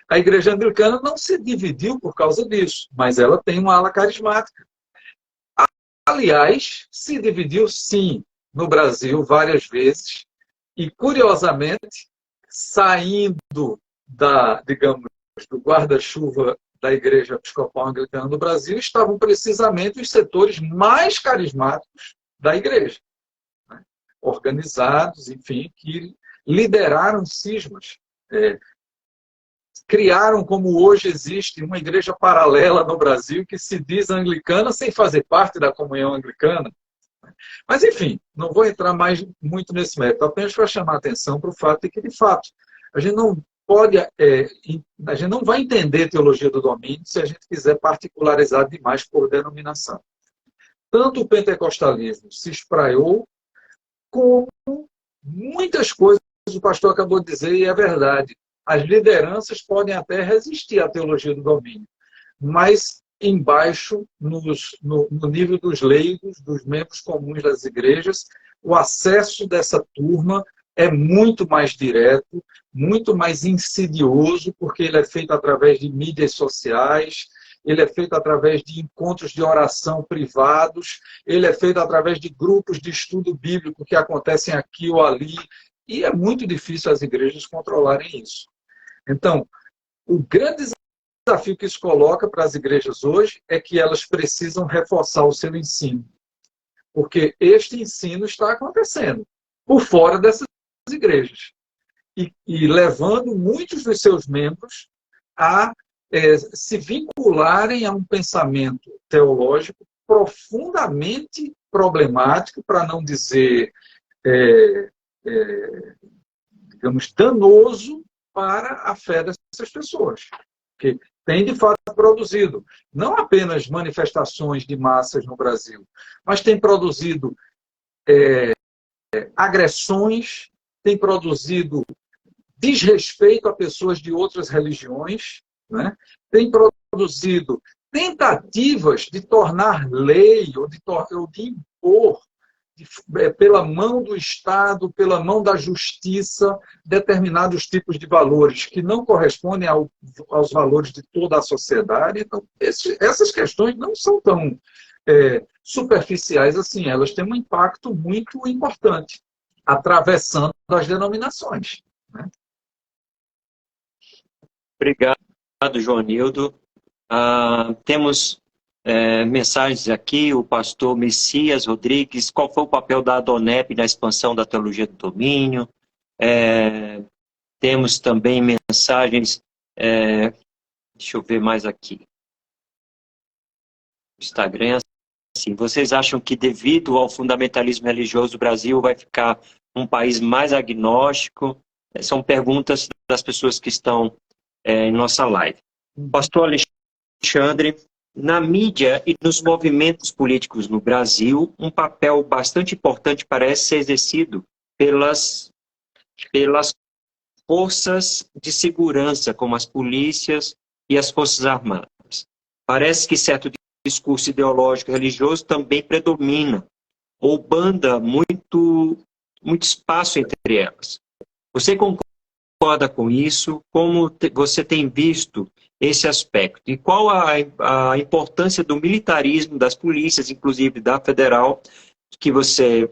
A Igreja Anglicana não se dividiu por causa disso, mas ela tem uma ala carismática. Aliás, se dividiu, sim, no Brasil várias vezes, e, curiosamente, saindo digamos, do guarda-chuva da Igreja Episcopal Anglicana do Brasil, estavam precisamente os setores mais carismáticos da Igreja, né? Organizados, enfim, que lideraram cismas, criaram, como hoje existe, uma igreja paralela no Brasil que se diz anglicana sem fazer parte da comunhão anglicana. Mas, enfim, não vou entrar mais muito nesse mérito, apenas para chamar a atenção para o fato de que, de fato, a gente não pode, a gente não vai entender teologia do domínio se a gente quiser particularizar demais por denominação. Tanto o pentecostalismo se espraiou, como muitas coisas o pastor acabou de dizer, e é verdade. As lideranças podem até resistir à teologia do domínio, mas embaixo, no nível dos leigos, dos membros comuns das igrejas, o acesso dessa turma é muito mais direto, muito mais insidioso, porque ele é feito através de mídias sociais, ele é feito através de encontros de oração privados, ele é feito através de grupos de estudo bíblico que acontecem aqui ou ali, e é muito difícil as igrejas controlarem isso. Então, o grande desafio que isso coloca para as igrejas hoje é que elas precisam reforçar o seu ensino, porque este ensino está acontecendo por fora dessas igrejas e levando muitos dos seus membros a se vincularem a um pensamento teológico profundamente problemático, para não dizer, digamos, danoso para a fé dessas pessoas, que tem, de fato, produzido não apenas manifestações de massas no Brasil, mas tem produzido agressões, tem produzido desrespeito a pessoas de outras religiões, né? Tem produzido tentativas de tornar lei ou de impor pela mão do Estado, pela mão da justiça, determinados tipos de valores que não correspondem aos valores de toda a sociedade. Então, essas questões não são tão superficiais assim, elas têm um impacto muito importante, atravessando as denominações, né? Obrigado, Joanildo. Temos mensagens aqui, o pastor Messias Rodrigues, qual foi o papel da ADONEP na expansão da teologia do domínio? Temos também mensagens, deixa eu ver mais aqui. Instagram, assim, vocês acham que devido ao fundamentalismo religioso o Brasil vai ficar um país mais agnóstico? São perguntas das pessoas que estão em nossa live. Pastor Alexandre, na mídia e nos movimentos políticos no Brasil, um papel bastante importante parece ser exercido pelas forças de segurança, como as polícias e as forças armadas. Parece que certo discurso ideológico religioso também predomina, ou banda muito espaço entre elas. Você concorda com isso? Como você tem visto esse aspecto? E qual a importância do militarismo das polícias, inclusive da federal, que você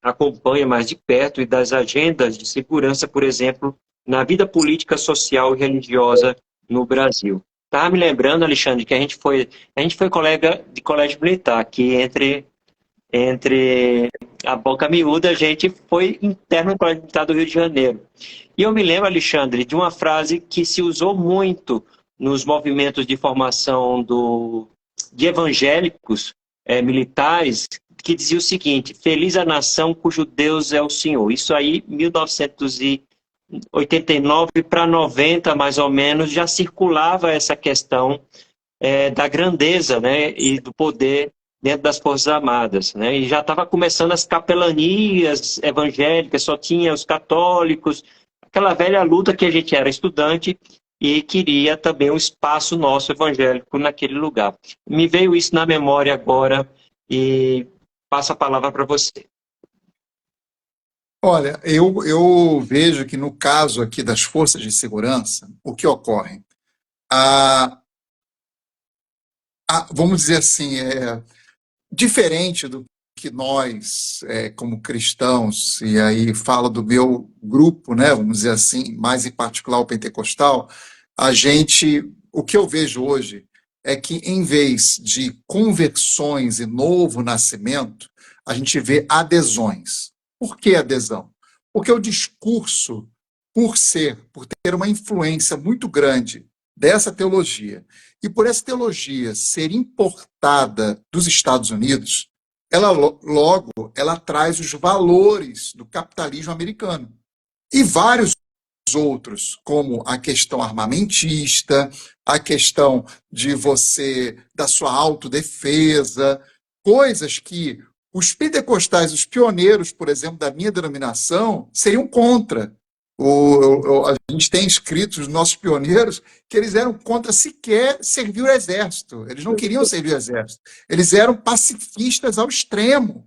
acompanha mais de perto, e das agendas de segurança, por exemplo, na vida política, social e religiosa no Brasil? Estava me lembrando, Alexandre, que a gente foi colega de colégio militar, que entre a boca miúda, a gente foi interno no Colégio Militar do Rio de Janeiro. E eu me lembro, Alexandre, de uma frase que se usou muito nos movimentos de formação de evangélicos militares que dizia o seguinte: feliz a nação cujo Deus é o Senhor. Isso aí, 1989 para 90, mais ou menos, já circulava essa questão da grandeza, né, e do poder dentro das Forças Armadas, né, e já estava começando as capelanias evangélicas, só tinha os católicos, aquela velha luta que a gente era estudante e queria também um espaço nosso evangélico naquele lugar. Me veio isso na memória agora e passo a palavra para você. Olha, eu vejo que no caso aqui das forças de segurança, o que ocorre? Vamos dizer assim, diferente do que nós, como cristãos, e aí falo do meu grupo, né, vamos dizer assim, mais em particular o pentecostal, o que eu vejo hoje é que em vez de conversões e novo nascimento, a gente vê adesões. Por que adesão? Porque o discurso, por ter uma influência muito grande dessa teologia, e por essa teologia ser importada dos Estados Unidos, ela traz os valores do capitalismo americano. E vários outros, como a questão armamentista, a questão da sua autodefesa, coisas que os pentecostais, os pioneiros, por exemplo, da minha denominação, seriam contra. A gente tem escritos os nossos pioneiros que eles eram contra sequer servir o exército. Eles não queriam servir o exército. Eles eram pacifistas ao extremo.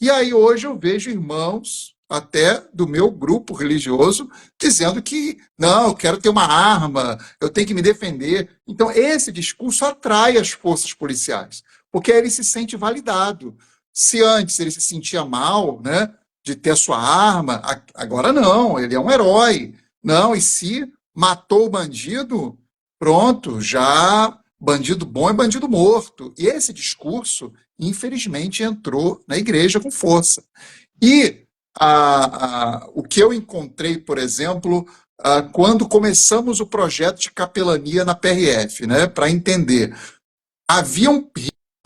E aí hoje eu vejo irmãos, até do meu grupo religioso, dizendo que não, eu quero ter uma arma, eu tenho que me defender. Então esse discurso atrai as forças policiais, porque aí ele se sente validado. Se antes ele se sentia mal, né, de ter a sua arma, agora não, ele é um herói. Não, e se matou o bandido, pronto, já bandido bom é bandido morto. E esse discurso, infelizmente, entrou na igreja com força. E o que eu encontrei, por exemplo, quando começamos o projeto de capelania na PRF, né, para entender, havia um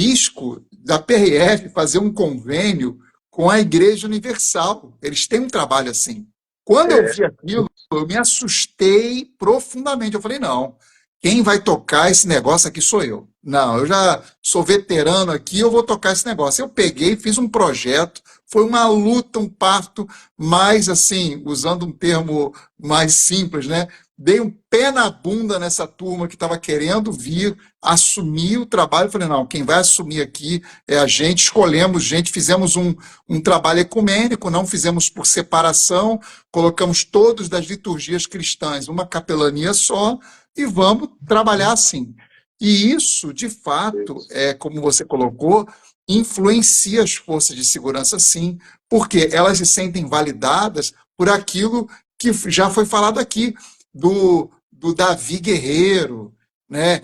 risco da PRF fazer um convênio com a Igreja Universal. Eles têm um trabalho assim. Quando eu vi aquilo, eu me assustei profundamente. Eu falei, não, quem vai tocar esse negócio aqui sou eu. Não, eu já sou veterano aqui, eu vou tocar esse negócio. Eu peguei, fiz um projeto, foi uma luta, um parto, mais assim, usando um termo mais simples, né? Dei um pé na bunda nessa turma que estava querendo vir assumir o trabalho. Falei, não, quem vai assumir aqui é a gente. Escolhemos gente, fizemos um trabalho ecumênico, não fizemos por separação, colocamos todos das liturgias cristãs, uma capelania só, e vamos trabalhar assim. E isso, de fato, como você colocou, influencia as forças de segurança, sim, porque elas se sentem validadas por aquilo que já foi falado aqui, do Davi guerreiro, né?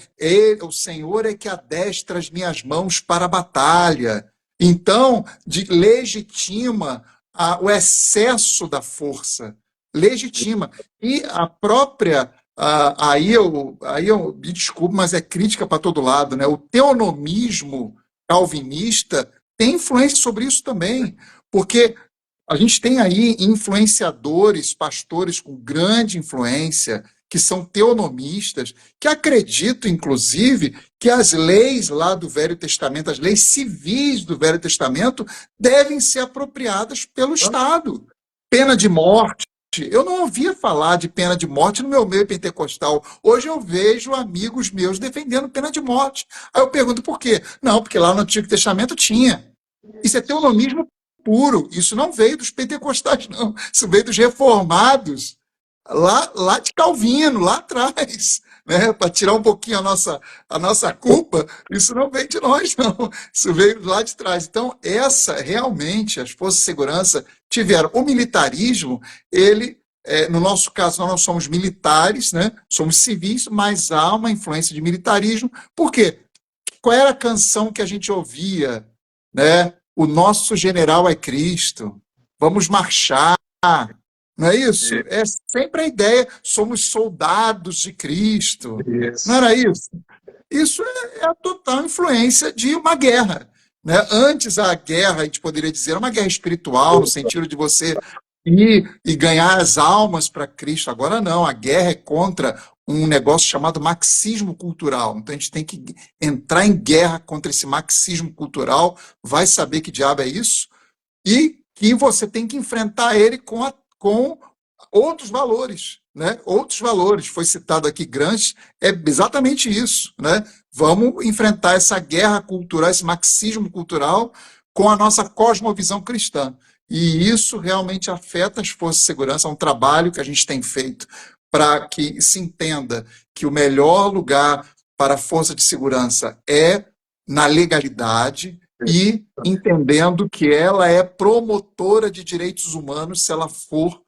O Senhor é que adestra as minhas mãos para a batalha. Então, legitima o excesso da força, legitima. E a própria... aí eu me desculpo, mas é crítica para todo lado, né? O teonomismo calvinista tem influência sobre isso também, porque a gente tem aí influenciadores, pastores com grande influência, que são teonomistas, que acreditam, inclusive, que as leis lá do Velho Testamento, as leis civis do Velho Testamento, devem ser apropriadas pelo Estado. Pena de morte. Eu não ouvia falar de pena de morte no meu meio pentecostal. Hoje eu vejo amigos meus defendendo pena de morte. Aí eu pergunto por quê? Não, porque lá no Antigo Testamento tinha. Isso é teonomismo puro. Isso não veio dos pentecostais, não. Isso veio dos reformados, lá de Calvino, lá atrás. Né? Para tirar um pouquinho a nossa culpa, isso não veio de nós, não. Isso veio lá de trás. Então, realmente, as forças de segurança tiveram. O militarismo, no nosso caso, nós não somos militares, né? Somos civis, mas há uma influência de militarismo. Por quê? Qual era a canção que a gente ouvia? Né? O nosso general é Cristo. Vamos marchar. Não é isso? É sempre a ideia, somos soldados de Cristo. Isso. Não era isso? Isso é a total influência de uma guerra. né? Antes a guerra, a gente poderia dizer, era uma guerra espiritual, no sentido de você ir e ganhar as almas para Cristo. Agora não, a guerra é contra um negócio chamado marxismo cultural. Então a gente tem que entrar em guerra contra esse marxismo cultural, vai saber que diabo é isso, e que você tem que enfrentar ele com outros valores, né? Outros valores. Foi citado aqui Gramsci, é exatamente isso, né? Vamos enfrentar essa guerra cultural, esse marxismo cultural, com a nossa cosmovisão cristã. E isso realmente afeta as forças de segurança. É um trabalho que a gente tem feito para que se entenda que o melhor lugar para a força de segurança é na legalidade e entendendo que ela é promotora de direitos humanos se ela for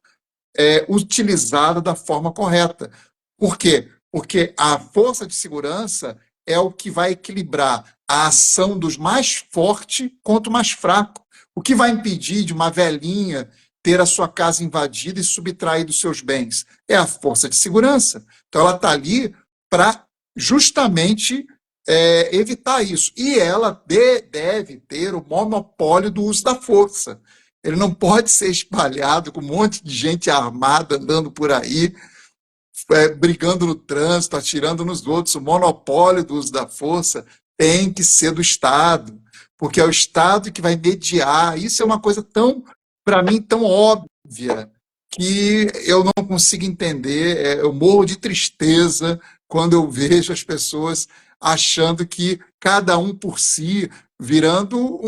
utilizada da forma correta. Por quê? Porque a força de segurança é o que vai equilibrar a ação dos mais fortes contra o mais fraco. O que vai impedir de uma velhinha ter a sua casa invadida e subtrair dos seus bens? É a força de segurança. Então ela está ali para justamente evitar isso. E ela deve ter o monopólio do uso da força. Ele não pode ser espalhado com um monte de gente armada andando por aí, brigando no trânsito, atirando nos outros. O monopólio do uso da força tem que ser do Estado, porque é o Estado que vai mediar. Isso é uma coisa tão, para mim, tão óbvia, que eu não consigo entender. Eu morro de tristeza quando eu vejo as pessoas achando que cada um por si, virando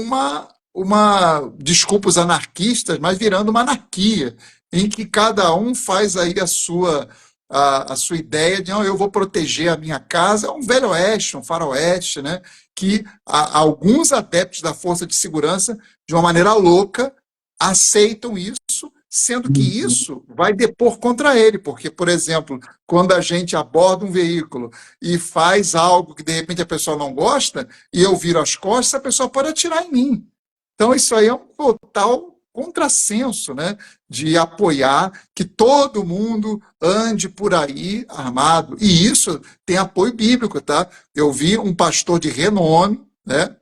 desculpa os anarquistas, mas virando uma anarquia, em que cada um faz aí a sua ideia de, não, eu vou proteger a minha casa. É um velho oeste, um faroeste, né? Que alguns adeptos da força de segurança, de uma maneira louca, aceitam isso, sendo que isso vai depor contra ele, porque, por exemplo, quando a gente aborda um veículo e faz algo que de repente a pessoa não gosta, e eu viro as costas, a pessoa pode atirar em mim. Então, isso aí é um total contrassenso, né, de apoiar que todo mundo ande por aí armado. E isso tem apoio bíblico, tá? Eu vi um pastor de renome, né,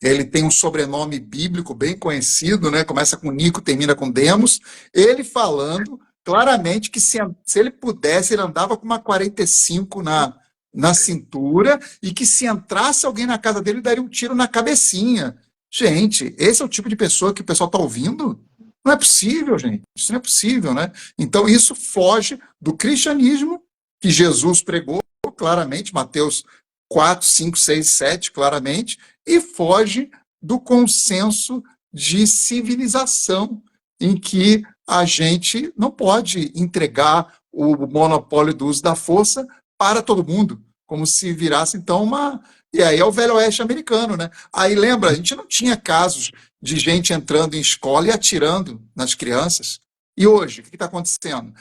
ele tem um sobrenome bíblico bem conhecido, né, começa com Nico, termina com Demos, ele falando claramente que se ele pudesse, ele andava com uma 45 na cintura, e que se entrasse alguém na casa dele, daria um tiro na cabecinha. Gente, esse é o tipo de pessoa que o pessoal está ouvindo? Não é possível, gente. Isso não é possível, né? Então, isso foge do cristianismo que Jesus pregou claramente, Mateus 4, 5, 6, 7, claramente, e foge do consenso de civilização, em que a gente não pode entregar o monopólio do uso da força para todo mundo, como se virasse, então, uma... E aí é o velho oeste americano, né? Aí lembra, a gente não tinha casos de gente entrando em escola e atirando nas crianças. E hoje, o que está acontecendo?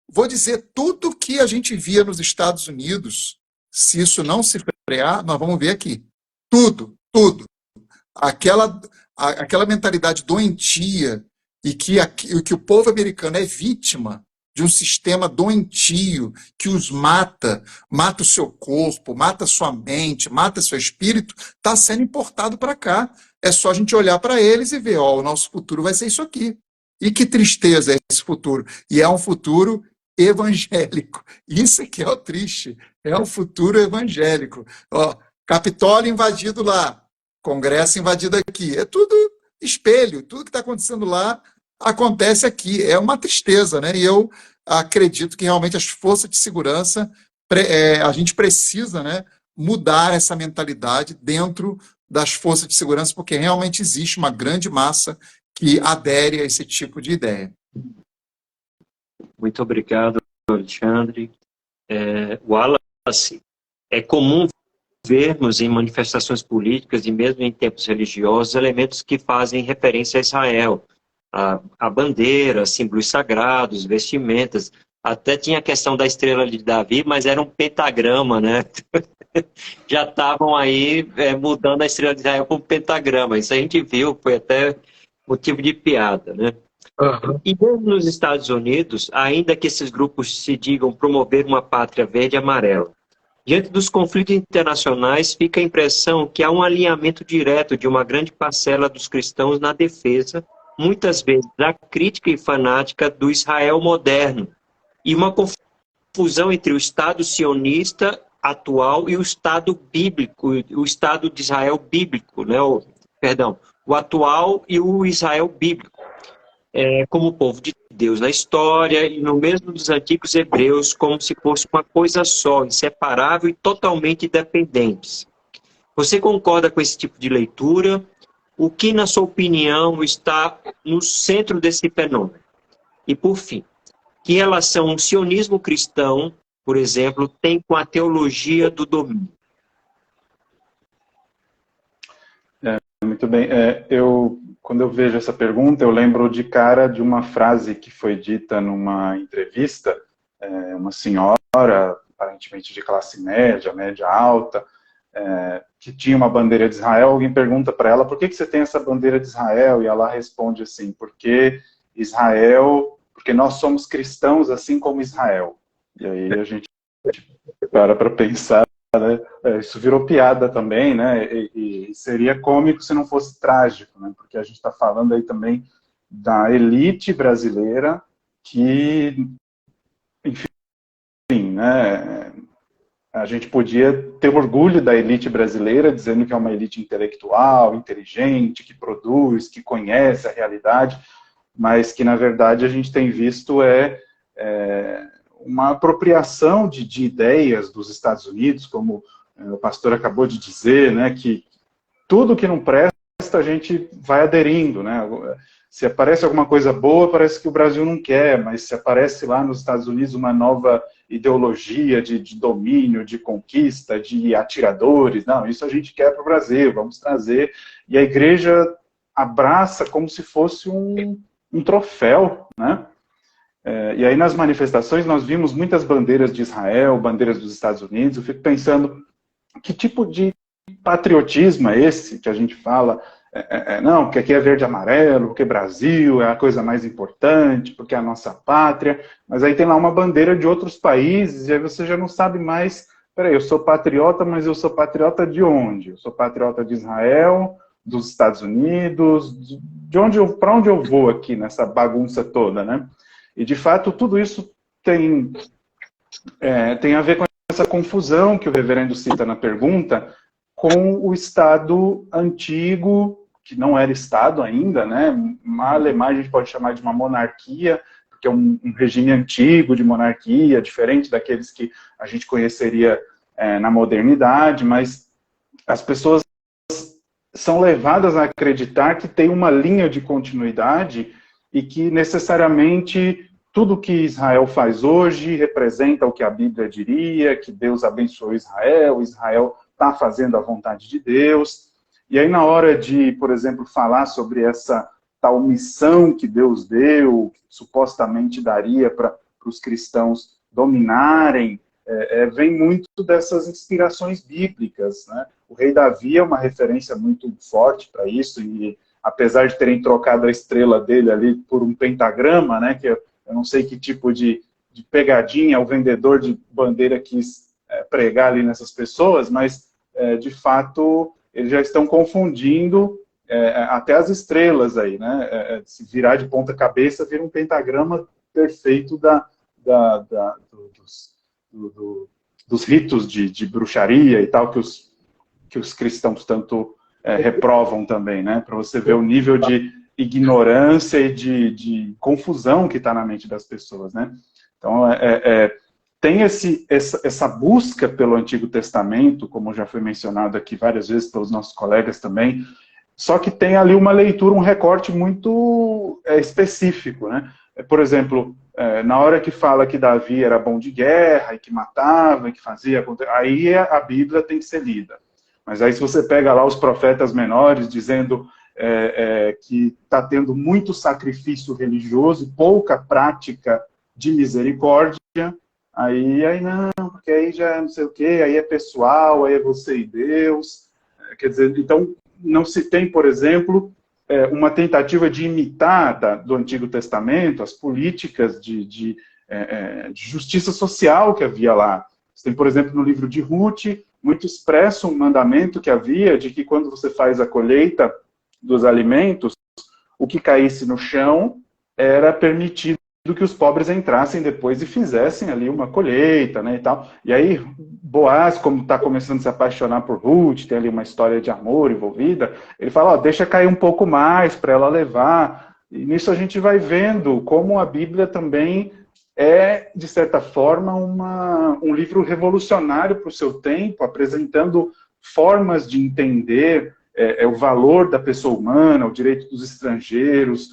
Vou dizer, tudo que a gente via nos Estados Unidos, se isso não se frear, nós vamos ver aqui. Tudo. Aquela mentalidade doentia, e que o povo americano é vítima de um sistema doentio que os mata o seu corpo, mata a sua mente, mata seu espírito, está sendo importado para cá. É só a gente olhar para eles e ver, ó, o nosso futuro vai ser isso aqui. E que tristeza é esse futuro. E é um futuro evangélico. Isso que é o triste. É um futuro evangélico. Ó, Capitólio invadido lá, Congresso invadido aqui. É tudo espelho. Tudo que está acontecendo lá acontece aqui. É uma tristeza, né? E eu acredito que realmente as forças de segurança, a gente precisa, né, mudar essa mentalidade dentro das forças de segurança, porque realmente existe uma grande massa que adere a esse tipo de ideia. Muito obrigado, Alexandre. Wallace, é comum vermos em manifestações políticas e mesmo em tempos religiosos elementos que fazem referência a Israel. A bandeira, símbolos sagrados, vestimentas. Até tinha a questão da estrela de Davi, mas era um pentagrama, né? Já estavam aí mudando a estrela de Israel para um pentagrama. Isso a gente viu, foi até motivo de piada, né? Uhum. E mesmo nos Estados Unidos, ainda que esses grupos se digam promover uma pátria verde e amarela, Diante dos conflitos internacionais, fica a impressão que há um alinhamento direto de uma grande parcela dos cristãos na defesa, muitas vezes acrítica e fanática, do Israel moderno, e uma confusão entre o Estado sionista atual e o Estado bíblico, o Estado de Israel bíblico, né? O atual e o Israel bíblico, como povo de Deus na história e no mesmo dos antigos hebreus, como se fosse uma coisa só, inseparável e totalmente dependentes. Você concorda com esse tipo de leitura? O que, na sua opinião, está no centro desse fenômeno? E, por fim, que relação o sionismo cristão, por exemplo, tem com a teologia do domínio? Muito bem. Quando eu vejo essa pergunta, eu lembro de cara de uma frase que foi dita numa entrevista, uma senhora, aparentemente de classe média, média alta, que tinha uma bandeira de Israel. Alguém pergunta para ela, por que você tem essa bandeira de Israel? E ela responde assim, porque nós somos cristãos assim como Israel. E aí a gente para pensar, né? Isso virou piada também, né? E seria cômico se não fosse trágico, né? Porque a gente está falando aí também da elite brasileira que, enfim, né? A gente podia ter orgulho da elite brasileira, dizendo que é uma elite intelectual, inteligente, que produz, que conhece a realidade, mas que, na verdade, a gente tem visto uma apropriação de ideias dos Estados Unidos, como o pastor acabou de dizer, né, que tudo que não presta a gente vai aderindo, né? Se aparece alguma coisa boa, parece que o Brasil não quer, mas se aparece lá nos Estados Unidos uma nova ideologia de domínio, de conquista, de atiradores, não, isso a gente quer para o Brasil, vamos trazer. E a igreja abraça como se fosse um troféu, né? E aí nas manifestações nós vimos muitas bandeiras de Israel, bandeiras dos Estados Unidos. Eu fico pensando, que tipo de patriotismo é esse que a gente fala? Não, porque aqui é verde e amarelo, porque Brasil é a coisa mais importante, porque é a nossa pátria. Mas aí tem lá uma bandeira de outros países e aí você já não sabe mais, peraí, eu sou patriota, mas eu sou patriota de onde? Eu sou patriota de Israel, dos Estados Unidos, para onde eu vou aqui nessa bagunça toda, né? E, de fato, tudo isso tem a ver com essa confusão que o reverendo cita na pergunta, com o Estado antigo, que não era Estado ainda, né? Uma Alemanha a gente pode chamar de uma monarquia, porque é um regime antigo de monarquia, diferente daqueles que a gente conheceria na modernidade, mas as pessoas são levadas a acreditar que tem uma linha de continuidade e que necessariamente tudo que Israel faz hoje representa o que a Bíblia diria, que Deus abençoou Israel está fazendo a vontade de Deus. E aí na hora de, por exemplo, falar sobre essa tal missão que Deus deu, que supostamente daria para os cristãos dominarem, vem muito dessas inspirações bíblicas, né? O rei Davi é uma referência muito forte para isso, e apesar de terem trocado a estrela dele ali por um pentagrama, né, que eu não sei que tipo de pegadinha o vendedor de bandeira quis pregar ali nessas pessoas, mas, de fato, eles já estão confundindo até as estrelas aí, né? Se virar de ponta cabeça, vira um pentagrama perfeito dos ritos de bruxaria e tal, que os cristãos tanto reprovam também, né? Para você ver o nível de ignorância e de confusão que está na mente das pessoas, né? Então, tem essa busca pelo Antigo Testamento, como já foi mencionado aqui várias vezes pelos nossos colegas também, só que tem ali uma leitura, um recorte muito específico, né? Por exemplo, na hora que fala que Davi era bom de guerra, e que matava, e que fazia, aí a Bíblia tem que ser lida. Mas aí se você pega lá os profetas menores dizendo que está tendo muito sacrifício religioso e pouca prática de misericórdia, aí não, porque aí já não sei o quê, aí é pessoal, aí é você e Deus. Quer dizer, então não se tem, por exemplo, uma tentativa de imitar do Antigo Testamento as políticas de justiça social que havia lá. Você tem, por exemplo, no livro de Ruth, muito expresso um mandamento que havia de que quando você faz a colheita dos alimentos, o que caísse no chão era permitido que os pobres entrassem depois e fizessem ali uma colheita, né, e tal. E aí, Boaz, como está começando a se apaixonar por Ruth, tem ali uma história de amor envolvida, ele fala, ó, deixa cair um pouco mais para ela levar. E nisso a gente vai vendo como a Bíblia também é, de certa forma, um livro revolucionário para o seu tempo, apresentando formas de entender o valor da pessoa humana, o direito dos estrangeiros,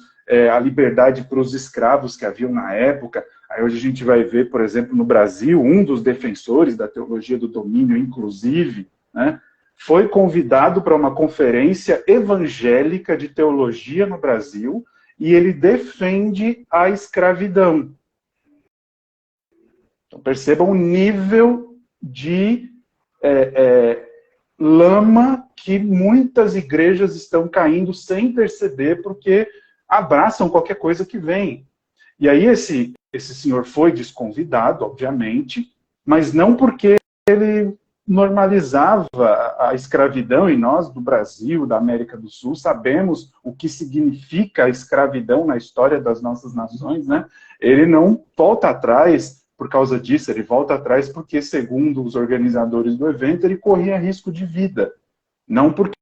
a liberdade para os escravos que haviam na época. Aí hoje a gente vai ver, por exemplo, no Brasil, um dos defensores da teologia do domínio, inclusive, né, foi convidado para uma conferência evangélica de teologia no Brasil, e ele defende a escravidão. Então, percebam o nível de lama que muitas igrejas estão caindo sem perceber, porque abraçam qualquer coisa que vem. E aí esse senhor foi desconvidado, obviamente, mas não porque ele normalizava a escravidão, e nós do Brasil, da América do Sul, sabemos o que significa a escravidão na história das nossas nações, né? Ele não volta atrás por causa disso, ele volta atrás porque, segundo os organizadores do evento, ele corria risco de vida. Não porque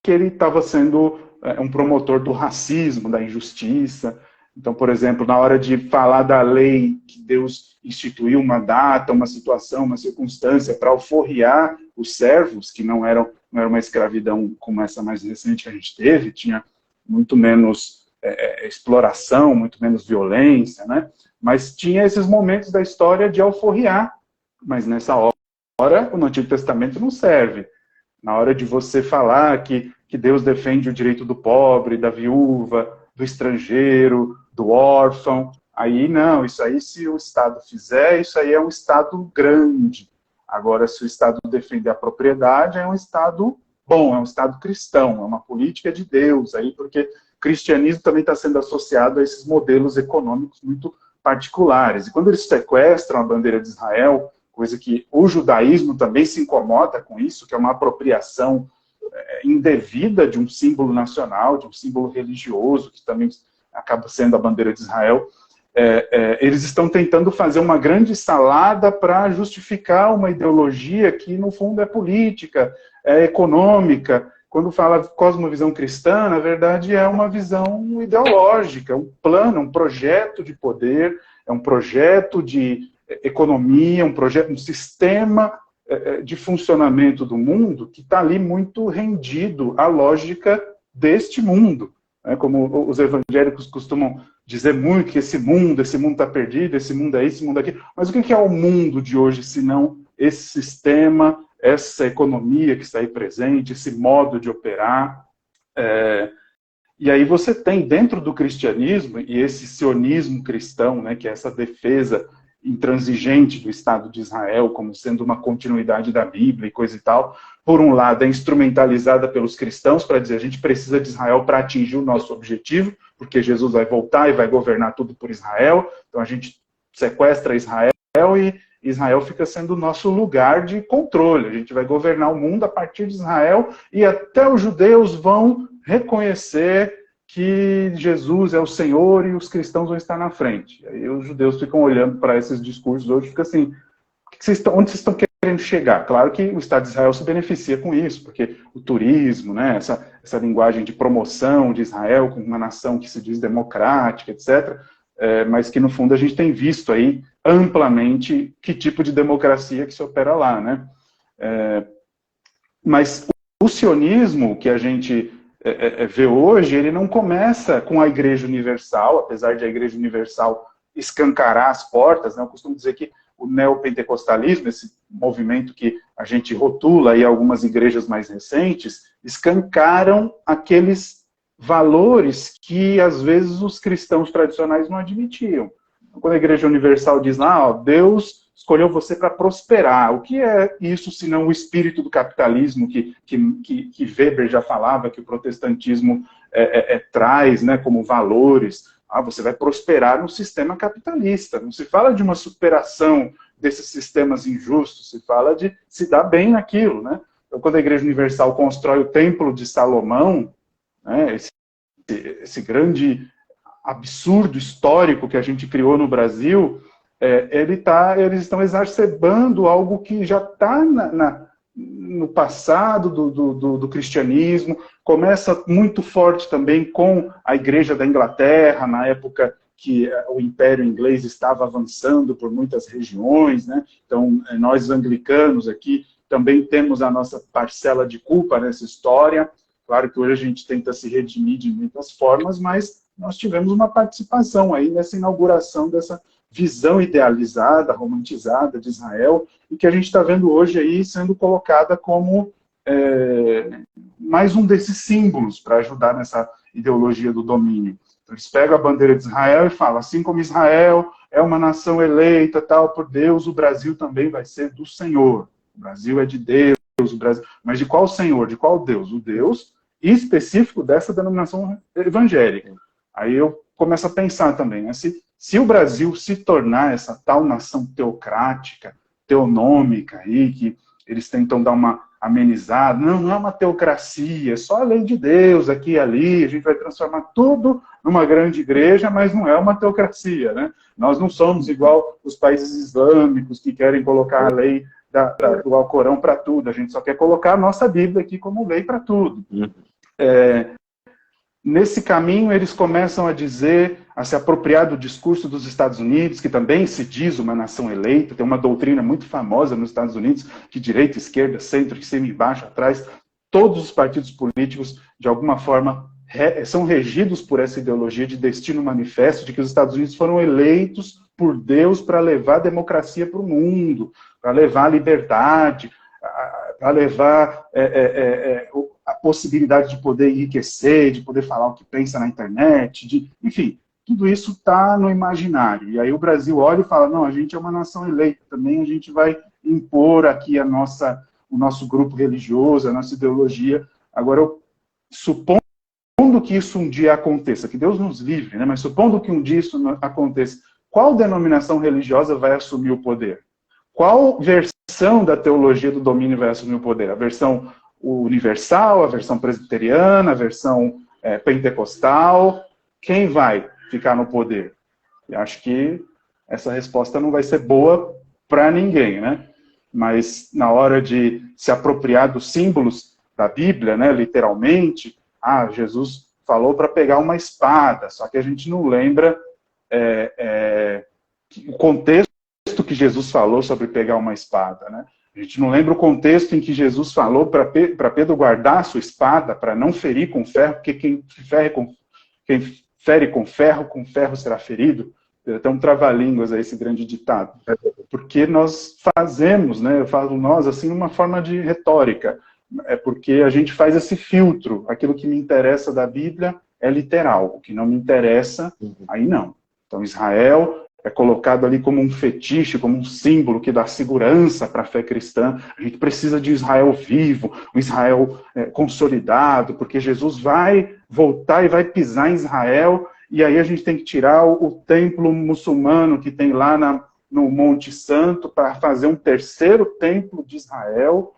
ele estava sendo um promotor do racismo, da injustiça. Então, por exemplo, na hora de falar da lei que Deus instituiu uma data, uma situação, uma circunstância para alforriar os servos, que não era uma escravidão como essa mais recente que a gente teve, tinha muito menos exploração, muito menos violência, né? Mas tinha esses momentos da história de alforriar. Mas nessa hora, o Antigo Testamento não serve. Na hora de você falar que Deus defende o direito do pobre, da viúva, do estrangeiro, do órfão, aí não, isso aí se o Estado fizer, isso aí é um Estado grande. Agora, se o Estado defender a propriedade, é um Estado bom, é um Estado cristão, é uma política de Deus, aí, porque o cristianismo também está sendo associado a esses modelos econômicos muito particulares. E quando eles sequestram a bandeira de Israel, coisa que o judaísmo também se incomoda com isso, que é uma apropriação indevida de um símbolo nacional, de um símbolo religioso, que também acaba sendo a bandeira de Israel, eles estão tentando fazer uma grande salada para justificar uma ideologia que, no fundo, é política, é econômica. Quando fala cosmovisão cristã, na verdade, é uma visão ideológica, um plano, um projeto de poder, é um projeto de economia, um sistema de funcionamento do mundo que está ali muito rendido à lógica deste mundo. Como os evangélicos costumam dizer muito, que esse mundo está perdido, esse mundo é isso, esse mundo é aquilo. Mas o que é o mundo de hoje, se não esse sistema, essa economia que está aí presente, esse modo de operar? E aí você tem dentro do cristianismo, e esse sionismo cristão, né, que é essa defesa intransigente do Estado de Israel como sendo uma continuidade da Bíblia e coisa e tal, por um lado é instrumentalizada pelos cristãos para dizer a gente precisa de Israel para atingir o nosso objetivo, porque Jesus vai voltar e vai governar tudo por Israel, então a gente sequestra Israel e Israel fica sendo o nosso lugar de controle, a gente vai governar o mundo a partir de Israel e até os judeus vão reconhecer que Jesus é o Senhor e os cristãos vão estar na frente. Aí os judeus ficam olhando para esses discursos hoje e ficam assim, onde vocês estão querendo chegar? Claro que o Estado de Israel se beneficia com isso, porque o turismo, né, essa linguagem de promoção de Israel como uma nação que se diz democrática, etc., mas que no fundo a gente tem visto aí amplamente que tipo de democracia que se opera lá, né? Mas o sionismo que a gente vê hoje, ele não começa com a Igreja Universal, apesar de a Igreja Universal escancarar as portas, né? Eu costumo dizer que o neopentecostalismo, esse movimento que a gente rotula aí algumas igrejas mais recentes, escancaram aqueles valores que às vezes os cristãos tradicionais não admitiam. Quando a Igreja Universal diz lá, ó, Deus escolheu você para prosperar. O que é isso, senão o espírito do capitalismo que Weber já falava, que o protestantismo traz, né, como valores? Você vai prosperar no sistema capitalista. Não se fala de uma superação desses sistemas injustos, se fala de se dar bem naquilo, né? Então, quando a Igreja Universal constrói o Templo de Salomão, né, esse grande absurdo histórico que a gente criou no Brasil, eles estão exacerbando algo que já está no passado do cristianismo. Começa muito forte também com a Igreja da Inglaterra, na época que o Império Inglês estava avançando por muitas regiões, né? Então, nós anglicanos aqui também temos a nossa parcela de culpa nessa história. Claro que hoje a gente tenta se redimir de muitas formas, mas nós tivemos uma participação aí nessa inauguração dessa visão idealizada, romantizada de Israel, e que a gente está vendo hoje aí sendo colocada como mais um desses símbolos para ajudar nessa ideologia do domínio. Então, eles pegam a bandeira de Israel e falam, assim como Israel é uma nação eleita tal por Deus, o Brasil também vai ser do Senhor. O Brasil é de Deus, o Brasil... Mas de qual Senhor? De qual Deus? O Deus específico dessa denominação evangélica. Aí eu começo a pensar também, né? Se o Brasil se tornar essa tal nação teocrática, teonômica, aí, que eles tentam dar uma amenizada, não é uma teocracia, é só a lei de Deus aqui e ali, a gente vai transformar tudo numa grande igreja, mas não é uma teocracia, né? Nós não somos igual os países islâmicos que querem colocar a lei do Alcorão para tudo, a gente só quer colocar a nossa Bíblia aqui como lei para tudo. Nesse caminho, eles começam a dizer, a se apropriar do discurso dos Estados Unidos, que também se diz uma nação eleita, tem uma doutrina muito famosa nos Estados Unidos, que direita, esquerda, centro, de cima e baixo, atrás, todos os partidos políticos, de alguma forma, são regidos por essa ideologia de destino manifesto, de que os Estados Unidos foram eleitos por Deus para levar a democracia para o mundo, para levar a liberdade, para levar a possibilidade de poder enriquecer, de poder falar o que pensa na internet, enfim, tudo isso está no imaginário. E aí o Brasil olha e fala, não, a gente é uma nação eleita, também a gente vai impor aqui o nosso grupo religioso, a nossa ideologia. Agora, supondo que isso um dia aconteça, que Deus nos livre, né? Mas supondo que um dia isso aconteça, qual denominação religiosa vai assumir o poder? Qual versão da teologia do domínio vai assumir o poder? A versão universal, a versão presbiteriana, a versão pentecostal? Quem vai ficar no poder? Eu acho que essa resposta não vai ser boa para ninguém, né? Mas na hora de se apropriar dos símbolos da Bíblia, né, literalmente, Jesus falou para pegar uma espada, só que a gente não lembra o contexto que Jesus falou sobre pegar uma espada, né? A gente não lembra o contexto em que Jesus falou para Pedro guardar a sua espada, para não ferir com ferro, porque quem fere com ferro será ferido. Tem até um trava-línguas aí, esse grande ditado. Porque nós fazemos, né, eu falo nós, assim, uma forma de retórica. É porque a gente faz esse filtro. Aquilo que me interessa da Bíblia é literal. O que não me interessa, aí não. Então, Israel é colocado ali como um fetiche, como um símbolo que dá segurança para a fé cristã. A gente precisa de Israel vivo, um Israel consolidado, porque Jesus vai voltar e vai pisar em Israel, e aí a gente tem que tirar o templo muçulmano que tem lá no Monte Santo para fazer um terceiro templo de Israel,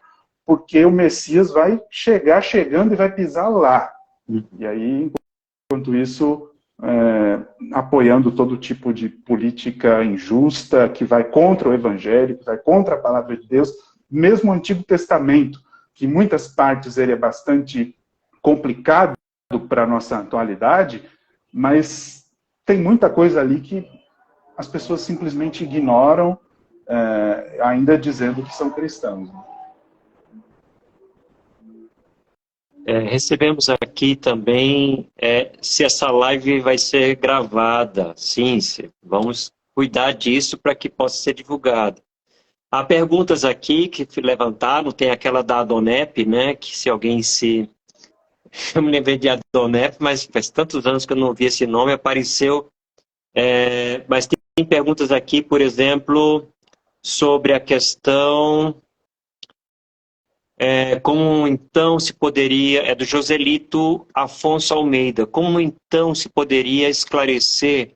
porque o Messias vai chegando e vai pisar lá. E aí, enquanto isso, apoiando todo tipo de política injusta, que vai contra o Evangelho, que vai contra a palavra de Deus, mesmo o Antigo Testamento, que em muitas partes ele é bastante complicado para a nossa atualidade, mas tem muita coisa ali que as pessoas simplesmente ignoram, ainda dizendo que são cristãos. Recebemos aqui também se essa live vai ser gravada. Sim, vamos cuidar disso para que possa ser divulgada. Há perguntas aqui que levantaram, tem aquela da Adonep, né, que se alguém se... Eu me lembrei de Adonep, mas faz tantos anos que eu não ouvi esse nome, apareceu. Mas tem perguntas aqui, por exemplo, sobre a questão... como então se poderia, é do Joselito Afonso Almeida, como então se poderia esclarecer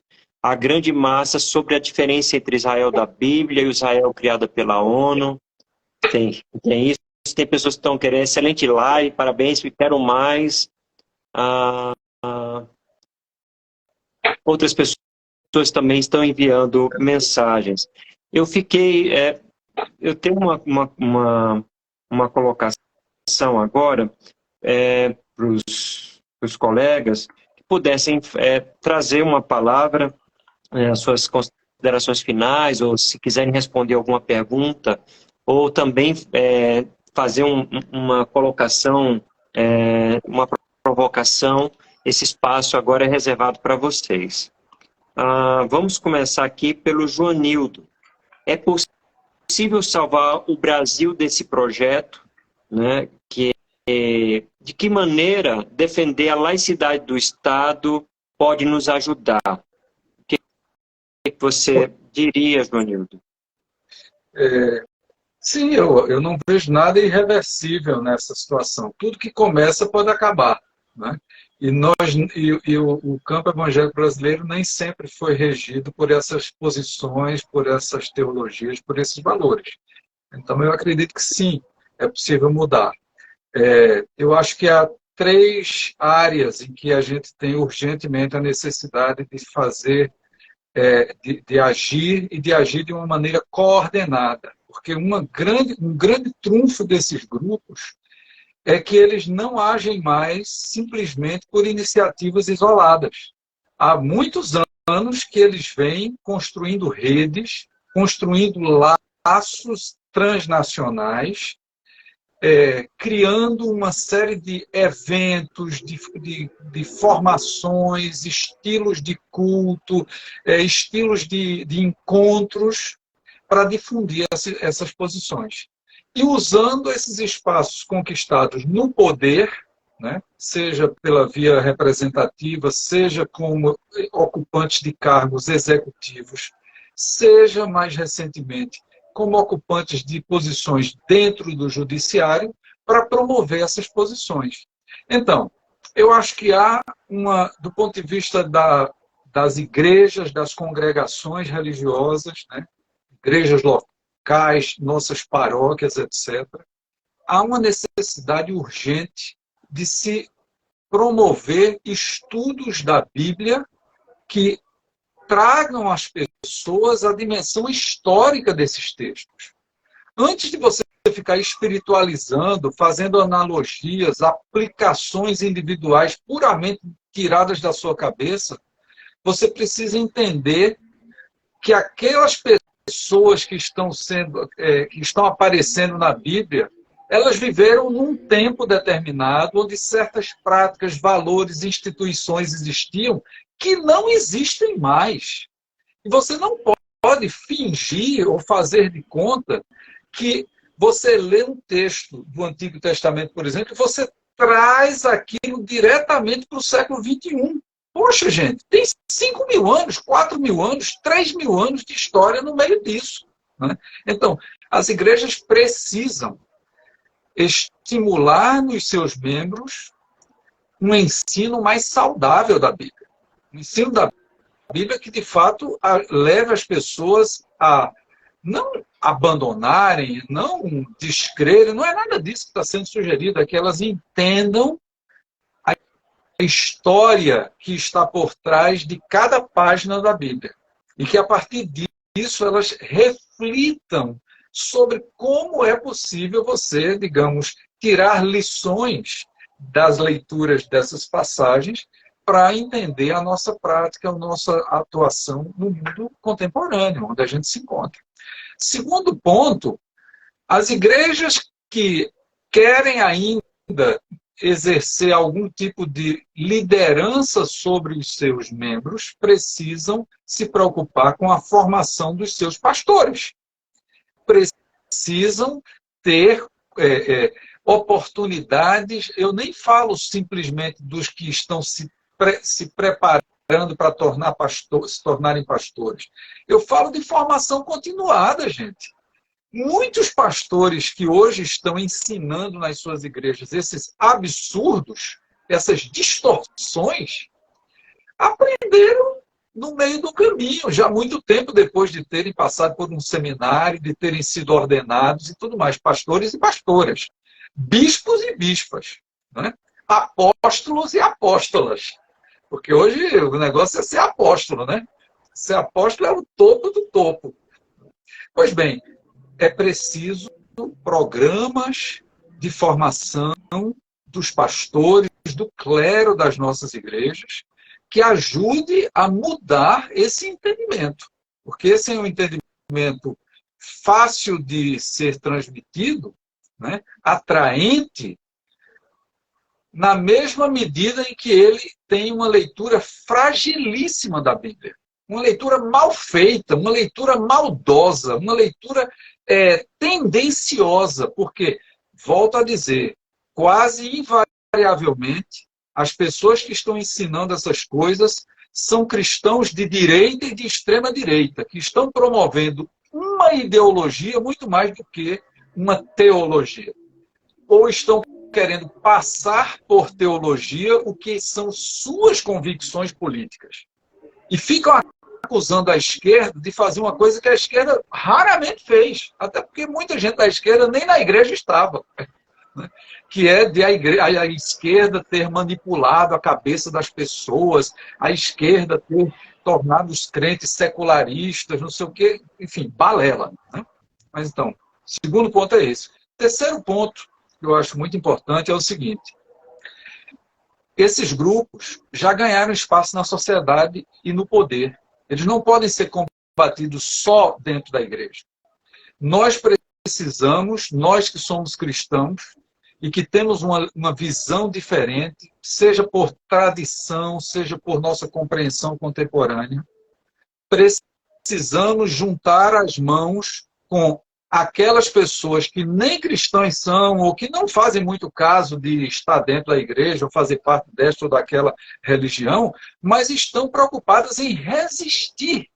a grande massa sobre a diferença entre Israel da Bíblia e o Israel criado pela ONU. Tem isso. Tem pessoas que estão querendo excelente live, parabéns, quero mais. Outras pessoas também estão enviando mensagens. Eu tenho uma colocação agora para os colegas que pudessem trazer uma palavra, as suas considerações finais, ou se quiserem responder alguma pergunta, ou também fazer uma colocação, uma provocação. Esse espaço agora é reservado para vocês. Vamos começar aqui pelo Joanildo. É possível salvar o Brasil desse projeto, né? De que maneira defender a laicidade do Estado pode nos ajudar? O que você diria, Joanildo? Sim, eu não vejo nada irreversível nessa situação. Tudo que começa pode acabar, né? E o campo evangélico brasileiro nem sempre foi regido por essas posições, por essas teologias, por esses valores. Então, eu acredito que sim, é possível mudar. Eu acho que há 3 áreas em que a gente tem urgentemente a necessidade de fazer, de agir e de agir de uma maneira coordenada. Porque um grande trunfo desses grupos é que eles não agem mais simplesmente por iniciativas isoladas. Há muitos anos que eles vêm construindo redes, construindo laços transnacionais, criando uma série de eventos, de formações, estilos de culto, estilos de encontros para difundir essas posições. E usando esses espaços conquistados no poder, né, seja pela via representativa, seja como ocupantes de cargos executivos, seja mais recentemente como ocupantes de posições dentro do judiciário, para promover essas posições. Então, eu acho que há do ponto de vista das igrejas, das congregações religiosas, né, igrejas locais, nossas paróquias, etc., há uma necessidade urgente de se promover estudos da Bíblia que tragam às pessoas a dimensão histórica desses textos. Antes de você ficar espiritualizando, fazendo analogias, aplicações individuais puramente tiradas da sua cabeça, você precisa entender que aquelas pessoas que estão aparecendo na Bíblia, elas viveram num tempo determinado, onde certas práticas, valores, instituições existiam que não existem mais. E você não pode fingir ou fazer de conta que você lê um texto do Antigo Testamento, por exemplo, e você traz aquilo diretamente para o século XXI. Poxa, gente, tem 5.000 anos, 4.000 anos, 3.000 anos de história no meio disso, né? Então, as igrejas precisam estimular nos seus membros um ensino mais saudável da Bíblia. Um ensino da Bíblia que, de fato, leve as pessoas a não abandonarem, não descrerem, não é nada disso que está sendo sugerido, é que elas entendam a história que está por trás de cada página da Bíblia. E que, a partir disso, elas reflitam sobre como é possível você, digamos, tirar lições das leituras dessas passagens para entender a nossa prática, a nossa atuação no mundo contemporâneo, onde a gente se encontra. Segundo ponto, as igrejas que querem ainda exercer algum tipo de liderança sobre os seus membros precisam se preocupar com a formação dos seus pastores. Precisam ter oportunidades, eu nem falo simplesmente dos que estão se preparando para se tornarem pastores. Eu falo de formação continuada, gente. Muitos pastores que hoje estão ensinando nas suas igrejas esses absurdos, essas distorções, aprenderam no meio do caminho, já há muito tempo depois de terem passado por um seminário, de terem sido ordenados e tudo mais, pastores e pastoras, bispos e bispas, né? Apóstolos e apóstolas, porque hoje o negócio é ser apóstolo, né? Ser apóstolo é o topo do topo. Pois bem, é preciso programas de formação dos pastores, do clero das nossas igrejas, que ajude a mudar esse entendimento. Porque esse é um entendimento fácil de ser transmitido, né? Atraente, na mesma medida em que ele tem uma leitura fragilíssima da Bíblia. Uma leitura mal feita, uma leitura maldosa, uma leitura tendenciosa, porque, volto a dizer, quase invariavelmente, as pessoas que estão ensinando essas coisas são cristãos de direita e de extrema direita, que estão promovendo uma ideologia muito mais do que uma teologia. Ou estão querendo passar por teologia o que são suas convicções políticas. E ficam acusando a esquerda de fazer uma coisa que a esquerda raramente fez, até porque muita gente da esquerda nem na igreja estava, né? Que é de a esquerda ter manipulado a cabeça das pessoas, a esquerda ter tornado os crentes secularistas, não sei o quê, enfim, balela, né? Mas então, o segundo ponto é esse. Terceiro ponto, que eu acho muito importante, é o seguinte: esses grupos já ganharam espaço na sociedade e no poder. Eles não podem ser combatidos só dentro da igreja. Nós precisamos, nós que somos cristãos e que temos uma visão diferente, seja por tradição, seja por nossa compreensão contemporânea, precisamos juntar as mãos com aquelas pessoas que nem cristãs são, ou que não fazem muito caso de estar dentro da igreja, ou fazer parte desta ou daquela religião, mas estão preocupadas em resistir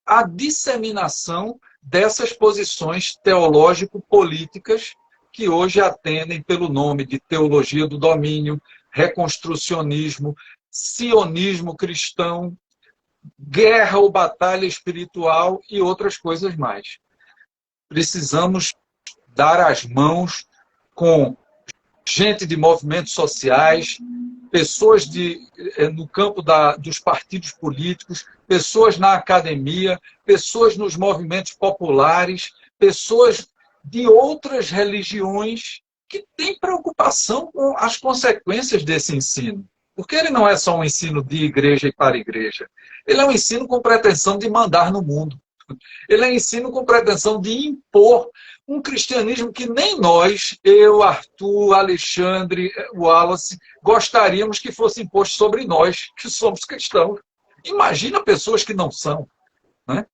à disseminação dessas posições teológico-políticas que hoje atendem pelo nome de teologia do domínio, reconstrucionismo, sionismo cristão, guerra ou batalha espiritual e outras coisas mais. Precisamos dar as mãos com gente de movimentos sociais, pessoas no campo dos partidos políticos, pessoas na academia, pessoas nos movimentos populares, pessoas de outras religiões que têm preocupação com as consequências desse ensino. Porque ele não é só um ensino de igreja e para igreja. Ele é um ensino com pretensão de mandar no mundo. Ele é um ensino com pretensão de impor um cristianismo que nem nós, eu, Arthur, Alexandre, Wallace, gostaríamos que fosse imposto sobre nós, que somos cristãos. Imagina pessoas que não são, né?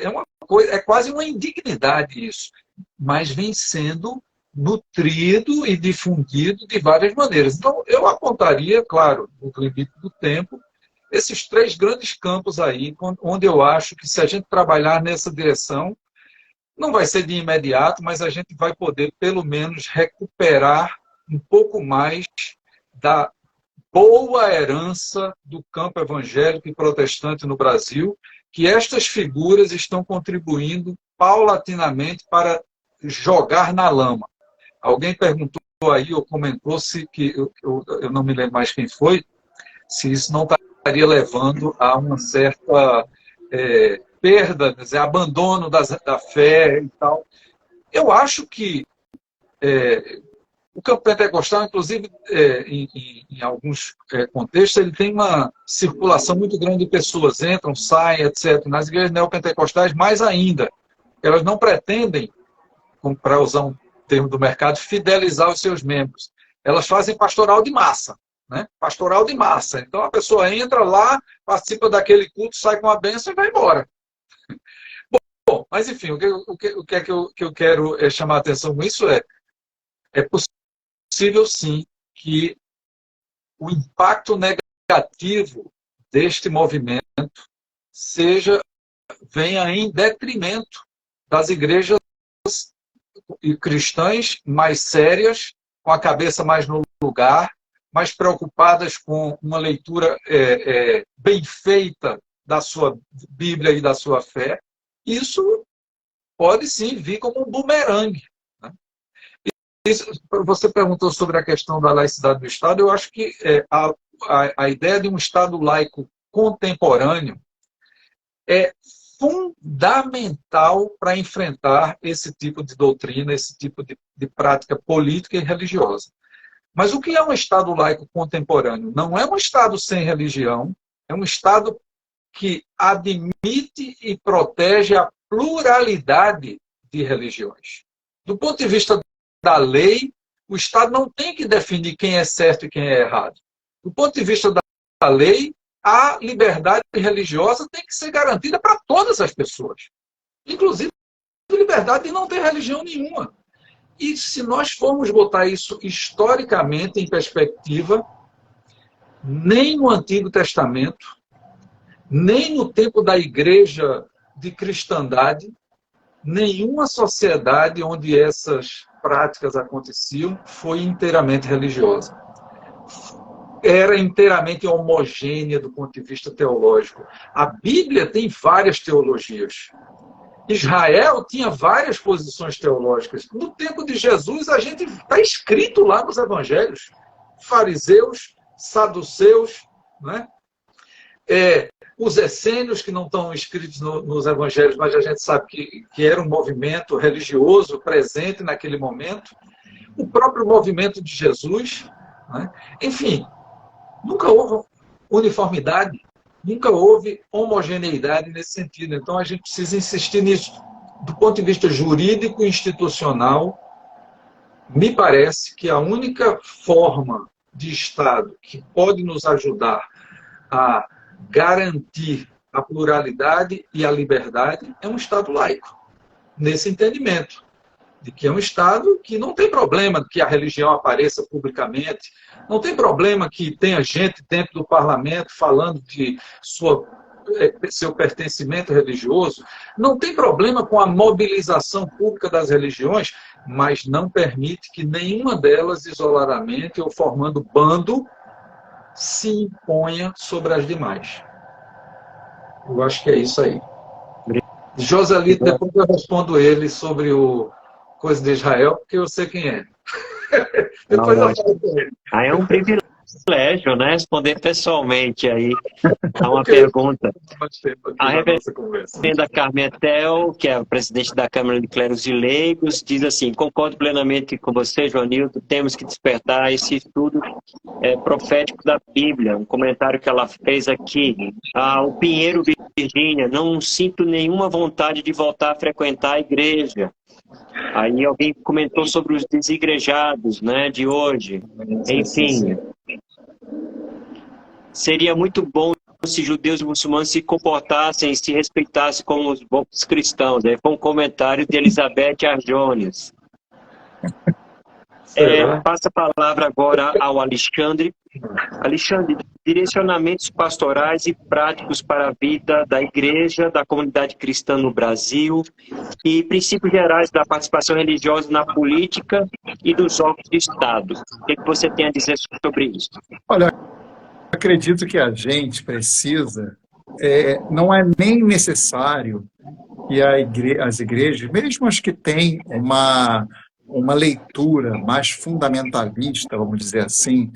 É uma coisa, é quase uma indignidade isso, mas vem sendo nutrido e difundido de várias maneiras. Então, eu apontaria, claro, no limite do tempo, esses três grandes campos aí, onde eu acho que se a gente trabalhar nessa direção, não vai ser de imediato, mas a gente vai poder, pelo menos, recuperar um pouco mais da boa herança do campo evangélico e protestante no Brasil, que estas figuras estão contribuindo paulatinamente para jogar na lama. Alguém perguntou aí, ou comentou, que eu não me lembro mais quem foi, se isso não estaria levando a uma certa perda, quer dizer, abandono da fé e tal. Eu acho que o campo pentecostal, inclusive, em alguns contextos, ele tem uma circulação muito grande de pessoas, entram, saem, etc. Nas igrejas neopentecostais, mais ainda. Elas não pretendem, para usar um termo do mercado, fidelizar os seus membros. Elas fazem pastoral de massa. Né? Pastoral de massa. Então a pessoa entra lá, participa daquele culto, sai com a bênção e vai embora. Bom, mas enfim, o que eu quero chamar a atenção com isso é possível sim que o impacto negativo deste movimento venha em detrimento das igrejas cristãs mais sérias, com a cabeça mais no lugar, mais preocupadas com uma leitura bem feita da sua Bíblia e da sua fé, isso pode sim vir como um bumerangue. Né? Você perguntou sobre a questão da laicidade do Estado. Eu acho que a ideia de um Estado laico contemporâneo é fundamental para enfrentar esse tipo de doutrina, esse tipo de prática política e religiosa. Mas o que é um Estado laico contemporâneo? Não é um Estado sem religião, é um Estado que admite e protege a pluralidade de religiões. Do ponto de vista da lei, o Estado não tem que definir quem é certo e quem é errado. Do ponto de vista da lei, a liberdade religiosa tem que ser garantida para todas as pessoas, inclusive a liberdade de não ter religião nenhuma. E se nós formos botar isso historicamente em perspectiva, nem no Antigo Testamento, nem no tempo da igreja de cristandade, nenhuma sociedade onde essas práticas aconteciam foi inteiramente religiosa. Era inteiramente homogênea do ponto de vista teológico. A Bíblia tem várias teologias. Israel tinha várias posições teológicas. No tempo de Jesus, a gente está escrito lá nos evangelhos. Fariseus, saduceus, né? Os essênios, que não estão escritos nos evangelhos, mas a gente sabe que era um movimento religioso presente naquele momento. O próprio movimento de Jesus. Né? Enfim, nunca houve uniformidade, nunca houve homogeneidade nesse sentido. Então, a gente precisa insistir nisso. Do ponto de vista jurídico e institucional, me parece que a única forma de Estado que pode nos ajudar a garantir a pluralidade e a liberdade é um Estado laico, nesse entendimento. De que é um Estado que não tem problema que a religião apareça publicamente, não tem problema que tenha gente dentro do parlamento falando de seu pertencimento religioso, não tem problema com a mobilização pública das religiões, mas não permite que nenhuma delas, isoladamente ou formando bando, se imponha sobre as demais. Eu acho que é isso aí. Joselito, depois eu respondo ele sobre o coisa de Israel, porque eu sei quem é. Depois eu falo com ele. Aí é um privilégio, né? Responder pessoalmente aí a uma pergunta. A reverenda Carmetel, que é a presidente da Câmara de Clérigos e Leigos, diz assim: concordo plenamente com você, Joanildo, temos que despertar esse estudo profético da Bíblia. Um comentário que ela fez aqui. O Pinheiro, Virgínia, não sinto nenhuma vontade de voltar a frequentar a igreja. Aí alguém comentou sobre os desigrejados, né, de hoje. Enfim, seria muito bom se judeus e muçulmanos se comportassem e se respeitassem como os bons cristãos. Foi um comentário de Elizabeth Arjones. Passa a palavra agora ao Alexandre. Alexandre, direcionamentos pastorais e práticos para a vida da igreja, da comunidade cristã no Brasil e princípios gerais da participação religiosa na política e dos órgãos de Estado. O que você tem a dizer sobre isso? Olha, acredito que a gente precisa, não é nem necessário que as igrejas, mesmo as que têm uma leitura mais fundamentalista, vamos dizer assim,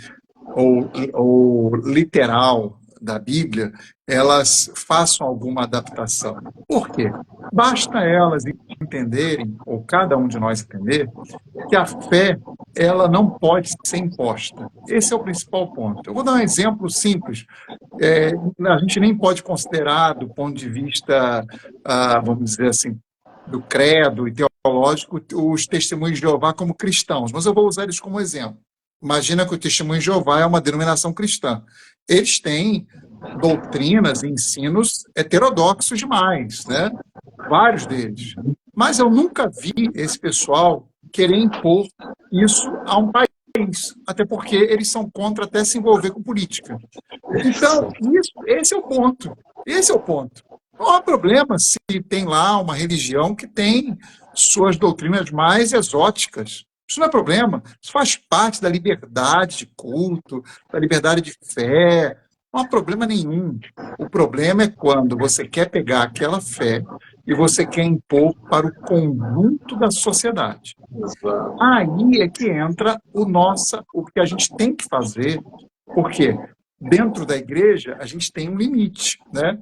ou literal da Bíblia, elas façam alguma adaptação. Por quê? Basta elas entenderem, ou cada um de nós entender, que a fé ela não pode ser imposta. Esse é o principal ponto. Eu vou dar um exemplo simples. A gente nem pode considerar, do ponto de vista, vamos dizer assim, do credo e teológico, os testemunhos de Jeová como cristãos, mas eu vou usar eles como exemplo. Imagina que o Testemunho de Jeová é uma denominação cristã. Eles têm doutrinas e ensinos heterodoxos demais, né? Vários deles. Mas eu nunca vi esse pessoal querer impor isso a um país, até porque eles são contra até se envolver com política. Então, esse é o ponto. Esse é o ponto. Não há problema se tem lá uma religião que tem suas doutrinas mais exóticas. Isso não é problema. Isso faz parte da liberdade de culto, da liberdade de fé. Não há problema nenhum. O problema é quando você quer pegar aquela fé e você quer impor para o conjunto da sociedade. Exato. Aí é que entra o que a gente tem que fazer, porque dentro da igreja a gente tem um limite, né?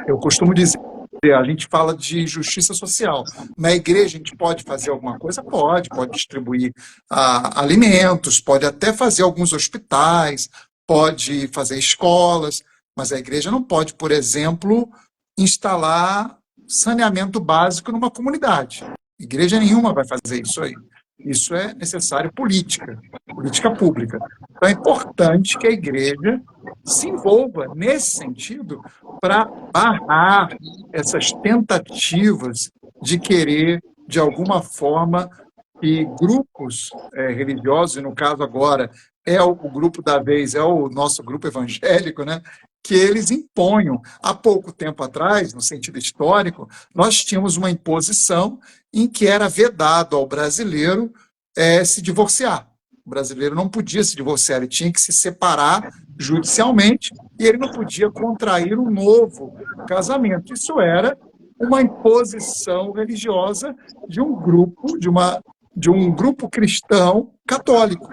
Eu costumo dizer, a gente fala de justiça social. Na igreja a gente pode fazer alguma coisa? Pode distribuir alimentos, pode até fazer alguns hospitais, pode fazer escolas, mas a igreja não pode, por exemplo, instalar saneamento básico numa comunidade. Igreja nenhuma vai fazer isso aí. Isso é necessário política pública. Então é importante que a igreja se envolva nesse sentido para barrar essas tentativas de querer, de alguma forma, que grupos religiosos, e no caso agora é o grupo da vez, é o nosso grupo evangélico, né, que eles imponham. Há pouco tempo atrás, no sentido histórico, nós tínhamos uma imposição em que era vedado ao brasileiro se divorciar. O brasileiro não podia se divorciar, ele tinha que se separar judicialmente e ele não podia contrair um novo casamento. Isso era uma imposição religiosa de um grupo cristão católico,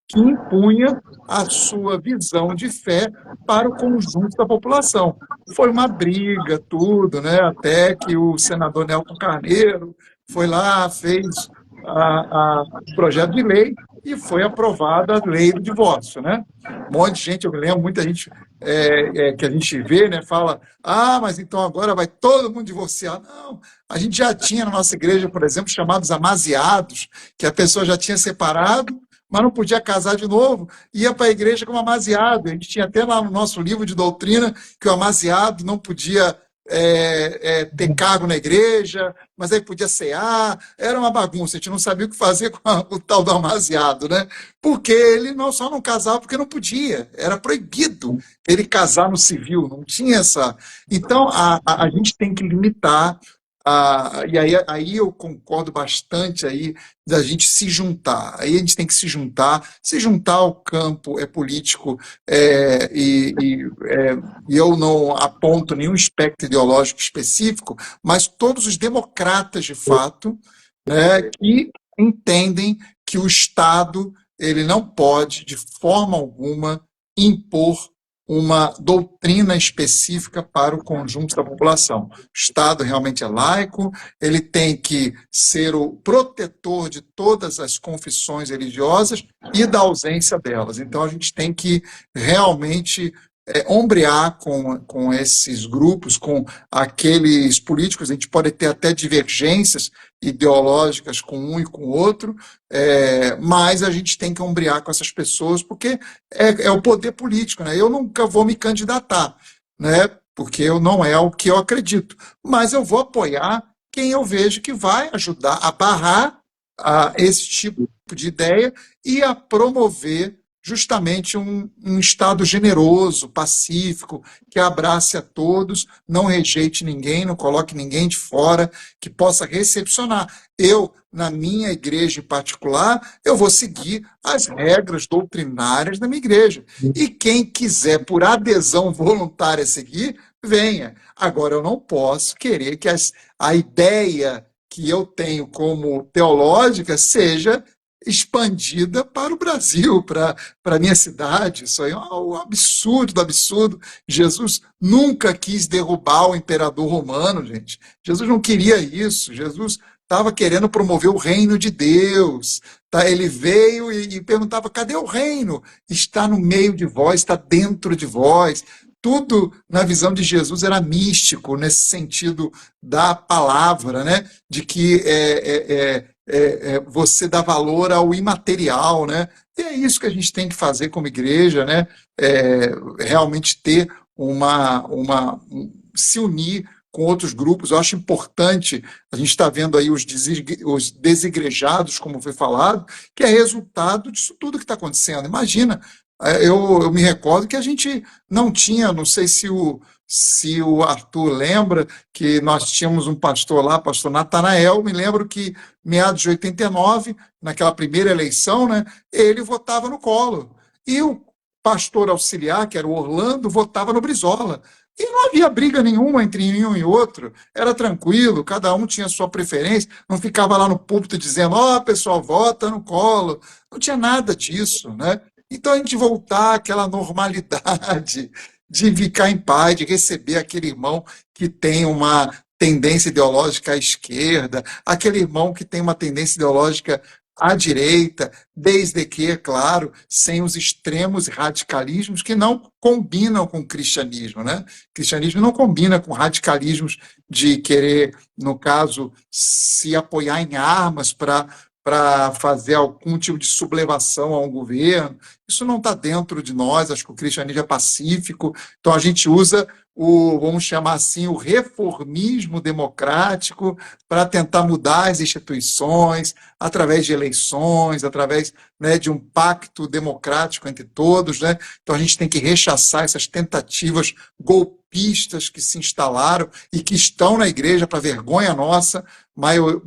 que impunha a sua visão de fé para o conjunto da população. Foi uma briga, tudo, né? Até que o senador Nelson Carneiro foi lá, fez o projeto de lei e foi aprovada a lei do divórcio, né? Um monte de gente, eu me lembro, muita gente que a gente vê, né, fala, mas então agora vai todo mundo divorciar. Não, a gente já tinha na nossa igreja, por exemplo, chamados amaziados, que a pessoa já tinha separado, mas não podia casar de novo, ia para a igreja como amaziado. A gente tinha até lá no nosso livro de doutrina que o amaziado não podia ter cargo na igreja, mas aí podia cear, era uma bagunça, a gente não sabia o que fazer com o tal do amaziado, né? Porque ele só não casava porque não podia, era proibido ele casar no civil, não tinha essa... Então, a gente tem que limitar, e aí eu concordo bastante aí da gente se juntar. Aí a gente tem que se juntar ao campo político, e eu não aponto nenhum espectro ideológico específico, mas todos os democratas, de fato, né, que entendem que o Estado ele não pode, de forma alguma, impor uma doutrina específica para o conjunto da população. O Estado realmente é laico, ele tem que ser o protetor de todas as confissões religiosas e da ausência delas. Então, a gente tem que realmente ombrear com esses grupos, com aqueles políticos. A gente pode ter até divergências ideológicas com um e com o outro, mas a gente tem que ombrear com essas pessoas, porque é o poder político, né? Eu nunca vou me candidatar, né? Porque não é o que eu acredito, mas eu vou apoiar quem eu vejo que vai ajudar a barrar esse tipo de ideia e a promover justamente um Estado generoso, pacífico, que abrace a todos, não rejeite ninguém, não coloque ninguém de fora, que possa recepcionar. Eu, na minha igreja em particular, eu vou seguir as regras doutrinárias da minha igreja. E quem quiser, por adesão voluntária, seguir, venha. Agora, eu não posso querer que a ideia que eu tenho como teológica seja expandida para o Brasil, para a minha cidade. Isso aí é um absurdo do absurdo. Jesus nunca quis derrubar o imperador romano, gente. Jesus não queria isso. Jesus estava querendo promover o reino de Deus. Tá? Ele veio e perguntava, cadê o reino? Está no meio de vós, está dentro de vós. Tudo na visão de Jesus era místico, nesse sentido da palavra, né? De que você dá valor ao imaterial, né? E é isso que a gente tem que fazer como igreja, né? Realmente ter se unir com outros grupos. Eu acho importante, a gente está vendo aí os desigrejados, como foi falado, que é resultado disso tudo que está acontecendo. Imagina, eu me recordo que a gente não tinha, não sei se o Arthur lembra, que nós tínhamos um pastor lá, pastor Natanael, me lembro que meados de 89, naquela primeira eleição, né, ele votava no Collor. E pastor auxiliar, que era o Orlando, votava no Brizola. E não havia briga nenhuma entre um e outro, era tranquilo, cada um tinha sua preferência, não ficava lá no púlpito dizendo, pessoal, vota no Collor. Não tinha nada disso, né? Então a gente voltar àquela normalidade de ficar em paz, de receber aquele irmão que tem uma tendência ideológica à esquerda, aquele irmão que tem uma tendência ideológica à direita, desde que, é claro, sem os extremos radicalismos que não combinam com o cristianismo, né? O cristianismo não combina com radicalismos de querer, no caso, se apoiar em armas para fazer algum tipo de sublevação a um governo. Isso não está dentro de nós, acho que o cristianismo é pacífico, então a gente usa vamos chamar assim, o reformismo democrático para tentar mudar as instituições, através de eleições, através, né, de um pacto democrático entre todos, né? Então a gente tem que rechaçar essas tentativas golpistas que se instalaram e que estão na igreja, para vergonha nossa.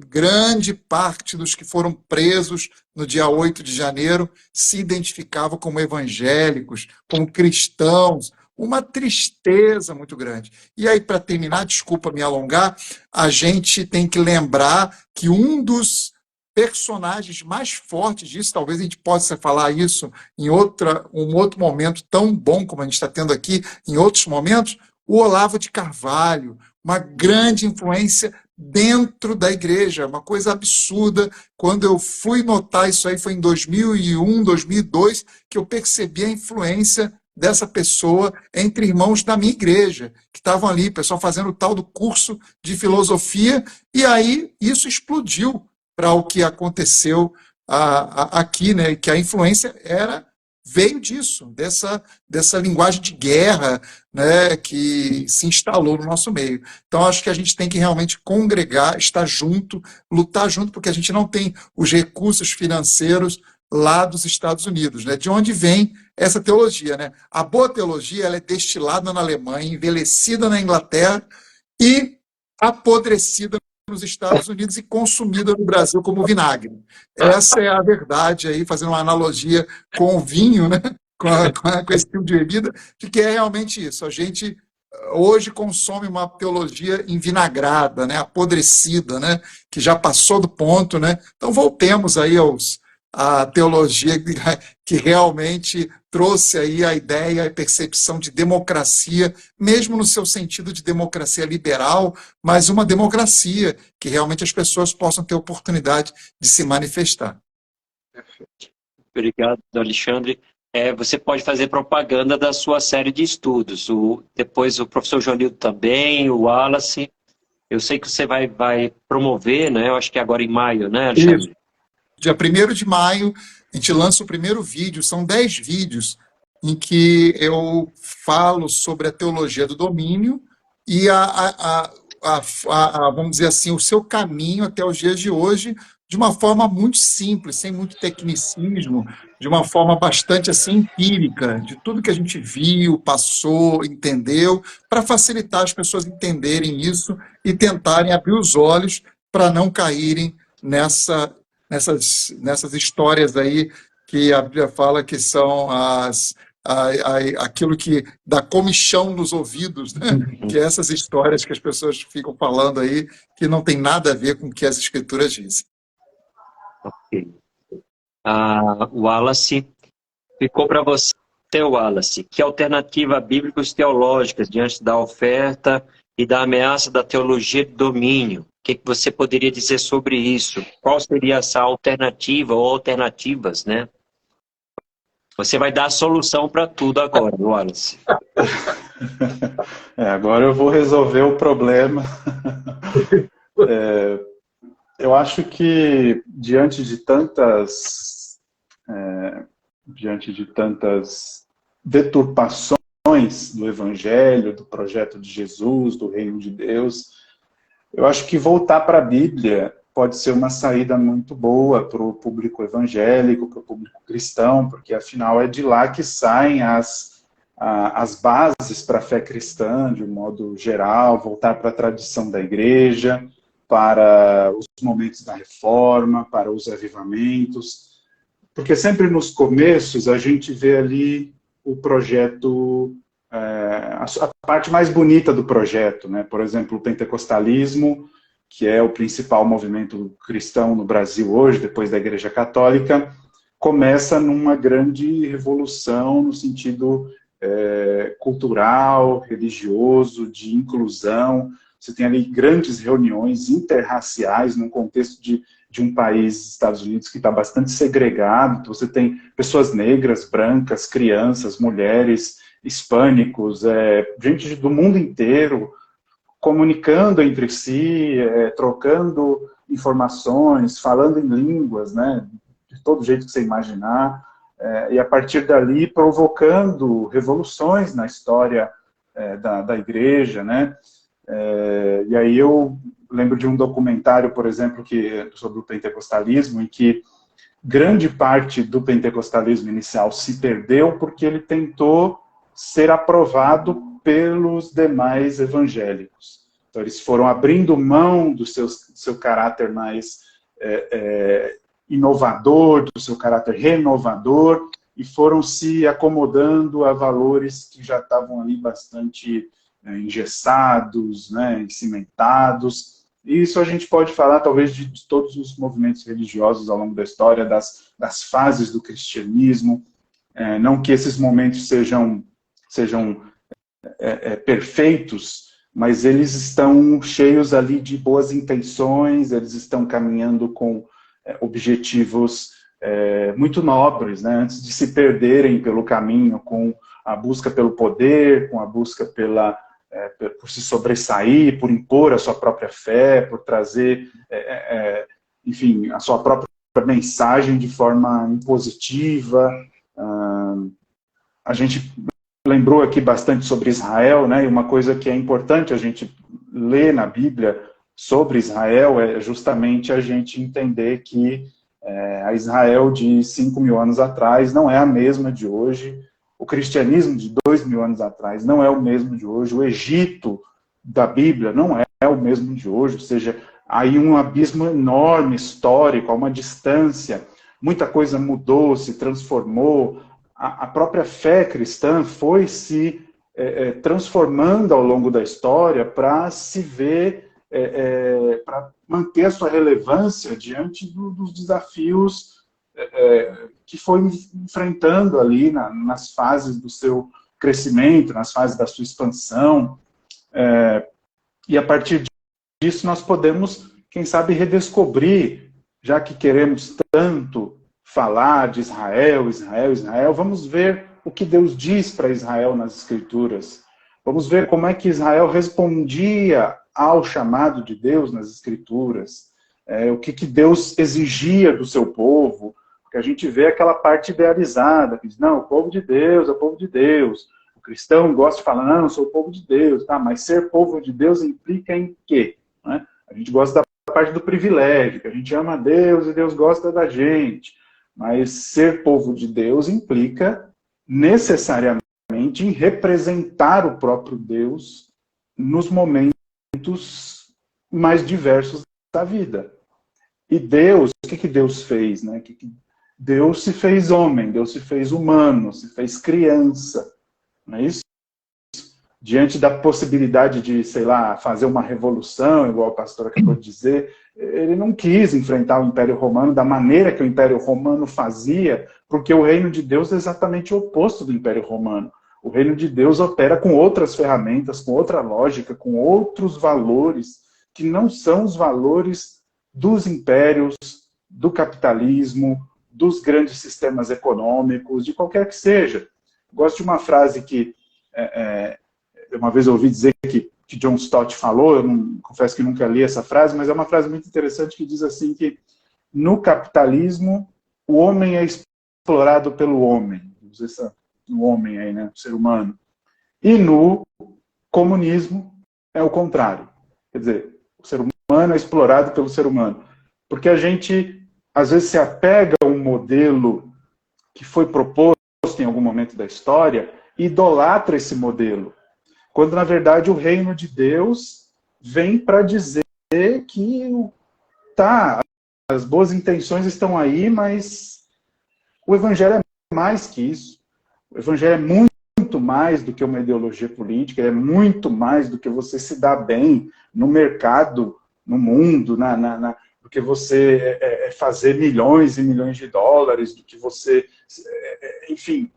Grande parte dos que foram presos no dia 8 de janeiro se identificavam como evangélicos, como cristãos, uma tristeza muito grande. E aí, para terminar, desculpa me alongar, a gente tem que lembrar que um dos personagens mais fortes disso, talvez a gente possa falar isso em um outro momento tão bom como a gente está tendo aqui, em outros momentos, o Olavo de Carvalho, uma grande influência dentro da igreja, uma coisa absurda. Quando eu fui notar isso aí, foi em 2001, 2002, que eu percebi a influência dessa pessoa entre irmãos da minha igreja, que estavam ali, pessoal fazendo o tal do curso de filosofia, e aí isso explodiu para o que aconteceu aqui, né? Que a influência veio disso, dessa linguagem de guerra, né, que se instalou no nosso meio. Então, acho que a gente tem que realmente congregar, estar junto, lutar junto, porque a gente não tem os recursos financeiros lá dos Estados Unidos, né? De onde vem essa teologia, né? A boa teologia, ela é destilada na Alemanha, envelhecida na Inglaterra e apodrecida nos Estados Unidos e consumida no Brasil como vinagre. Essa é a verdade aí, fazendo uma analogia com o vinho, né? Com esse tipo de bebida, de que é realmente isso. A gente hoje consome uma teologia envinagrada, né? Apodrecida, né? Que já passou do ponto, né? Então voltemos aí a teologia que realmente trouxe aí a ideia, a percepção de democracia, mesmo no seu sentido de democracia liberal, mas uma democracia que realmente as pessoas possam ter oportunidade de se manifestar. Obrigado, Alexandre. Você pode fazer propaganda da sua série de estudos. Depois o professor Joanildo também, o Wallace. Eu sei que você vai promover, né? Eu acho que agora em maio, né, Alexandre? Isso. Dia 1º de maio, a gente lança o primeiro vídeo, são 10 vídeos em que eu falo sobre a teologia do domínio e vamos dizer assim, o seu caminho até os dias de hoje, de uma forma muito simples, sem muito tecnicismo, de uma forma bastante assim empírica, de tudo que a gente viu, passou, entendeu, para facilitar as pessoas entenderem isso e tentarem abrir os olhos para não caírem nessas histórias aí que a Bíblia fala que são aquilo que dá comichão nos ouvidos, né? Que é essas histórias que as pessoas ficam falando aí, que não tem nada a ver com o que as Escrituras dizem. Ok. Wallace, ficou para você, Wallace. Que alternativa bíblicas teológicas diante da oferta e da ameaça da teologia de domínio? O que você poderia dizer sobre isso? Qual seria essa alternativa ou alternativas, né? Você vai dar a solução para tudo agora, Wallace. Agora eu vou resolver o problema. Eu acho que diante de tantas deturpações do Evangelho, do projeto de Jesus, do Reino de Deus, eu acho que voltar para a Bíblia pode ser uma saída muito boa para o público evangélico, para o público cristão, porque afinal é de lá que saem as bases para a fé cristã, de um modo geral, voltar para a tradição da igreja, para os momentos da reforma, para os avivamentos. Porque sempre nos começos a gente vê ali o projeto, a parte mais bonita do projeto, né? Por exemplo, o pentecostalismo, que é o principal movimento cristão no Brasil hoje, depois da Igreja Católica, começa numa grande revolução no sentido cultural, religioso, de inclusão. Você tem ali grandes reuniões interraciais num contexto de um país, Estados Unidos, que está bastante segregado. Então, você tem pessoas negras, brancas, crianças, mulheres, hispânicos, gente do mundo inteiro, comunicando entre si, trocando informações, falando em línguas, né, de todo jeito que você imaginar, e a partir dali provocando revoluções na história da igreja, né. E aí eu lembro de um documentário, por exemplo, sobre o pentecostalismo, em que grande parte do pentecostalismo inicial se perdeu porque ele tentou ser aprovado pelos demais evangélicos. Então, eles foram abrindo mão do seu caráter mais inovador, do seu caráter renovador, e foram se acomodando a valores que já estavam ali bastante engessados, né, cimentados. E isso a gente pode falar, talvez, de todos os movimentos religiosos ao longo da história, das fases do cristianismo. Não que esses momentos sejam perfeitos, mas eles estão cheios ali de boas intenções, eles estão caminhando com objetivos muito nobres, né, antes de se perderem pelo caminho, com a busca pelo poder, com a busca por se sobressair, por impor a sua própria fé, por trazer, enfim, a sua própria mensagem de forma impositiva. A gente lembrou aqui bastante sobre Israel, né? E uma coisa que é importante a gente ler na Bíblia sobre Israel é justamente a gente entender que a Israel de 5.000 anos atrás não é a mesma de hoje. O cristianismo de 2.000 anos atrás não é o mesmo de hoje. O Egito da Bíblia não é o mesmo de hoje. Ou seja, há aí um abismo enorme histórico, há uma distância. Muita coisa mudou, se transformou. A própria fé cristã foi se transformando ao longo da história para se ver, para manter a sua relevância diante dos desafios que foi enfrentando ali nas fases do seu crescimento, nas fases da sua expansão. E a partir disso nós podemos, quem sabe, redescobrir, já que queremos tanto falar de Israel, Israel, Israel, vamos ver o que Deus diz para Israel nas Escrituras. Vamos ver como é que Israel respondia ao chamado de Deus nas Escrituras. O que Deus exigia do seu povo. Porque a gente vê aquela parte idealizada, que diz, não, o povo de Deus é o povo de Deus. O cristão gosta de falar, não, eu sou o povo de Deus. Tá, mas ser povo de Deus implica em quê? Né? A gente gosta da parte do privilégio, que a gente ama a Deus e Deus gosta da gente. Mas ser povo de Deus implica necessariamente em representar o próprio Deus nos momentos mais diversos da vida. E Deus, o que Deus fez? Né? Deus se fez homem, Deus se fez humano, se fez criança. Não é isso? Diante da possibilidade de, sei lá, fazer uma revolução, igual o pastor acabou de dizer, ele não quis enfrentar o Império Romano da maneira que o Império Romano fazia, porque o reino de Deus é exatamente o oposto do Império Romano. O reino de Deus opera com outras ferramentas, com outra lógica, com outros valores, que não são os valores dos impérios, do capitalismo, dos grandes sistemas econômicos, de qualquer que seja. Gosto de uma frase que uma vez eu ouvi dizer que John Stott falou, eu confesso que nunca li essa frase, mas é uma frase muito interessante que diz assim que no capitalismo o homem é explorado pelo homem, o homem aí, né, o ser humano, e no comunismo é o contrário, quer dizer, o ser humano é explorado pelo ser humano, porque a gente às vezes se apega a um modelo que foi proposto em algum momento da história e idolatra esse modelo. Quando, na verdade, o reino de Deus vem para dizer que as boas intenções estão aí, mas o evangelho é mais que isso. O evangelho é muito mais do que uma ideologia política, é muito mais do que você se dar bem no mercado, no mundo, do que você fazer milhões e milhões de dólares, do que você, enfim,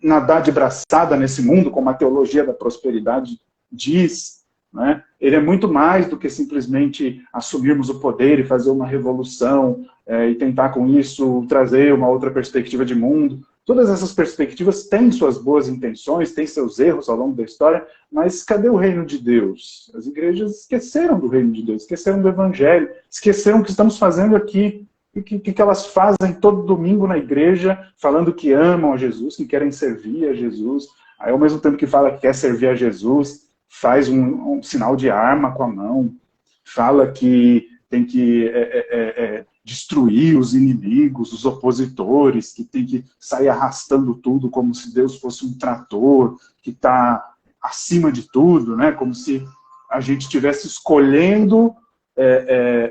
nadar de braçada nesse mundo, como a teologia da prosperidade diz, né? Ele é muito mais do que simplesmente assumirmos o poder e fazer uma revolução e tentar com isso trazer uma outra perspectiva de mundo. Todas essas perspectivas têm suas boas intenções, têm seus erros ao longo da história, mas cadê o reino de Deus? As igrejas esqueceram do reino de Deus, esqueceram do evangelho, esqueceram o que estamos fazendo aqui, o que elas fazem todo domingo na igreja, falando que amam a Jesus, que querem servir a Jesus. Aí, ao mesmo tempo que fala que quer servir a Jesus, faz um sinal de arma com a mão, fala que tem que destruir os inimigos, os opositores, que tem que sair arrastando tudo como se Deus fosse um trator, que está acima de tudo, né? Como se a gente estivesse escolhendo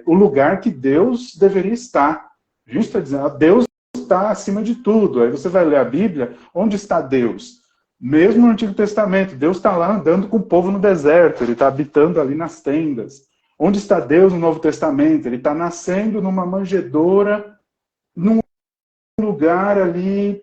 o lugar que Deus deveria estar. A gente está dizendo, Deus está acima de tudo. Aí você vai ler a Bíblia, onde está Deus? Mesmo no Antigo Testamento, Deus está lá andando com o povo no deserto, ele está habitando ali nas tendas. Onde está Deus no Novo Testamento? Ele está nascendo numa manjedoura, num lugar ali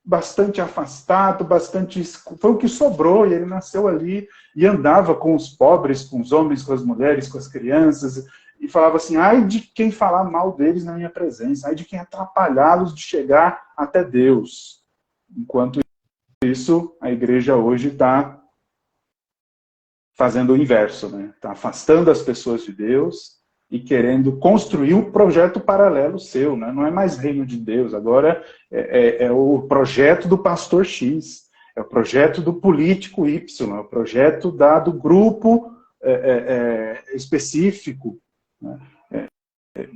bastante afastado, bastante escuro. Foi o que sobrou, e ele nasceu ali e andava com os pobres, com os homens, com as mulheres, com as crianças, e falava assim, ai de quem falar mal deles na minha presença, ai de quem atrapalhá-los de chegar até Deus. Enquanto isso, a igreja hoje está fazendo o inverso, né? Está afastando as pessoas de Deus e querendo construir um projeto paralelo seu, né? Não é mais reino de Deus, agora é o projeto do pastor X, é o projeto do político Y, é o projeto do grupo específico, né?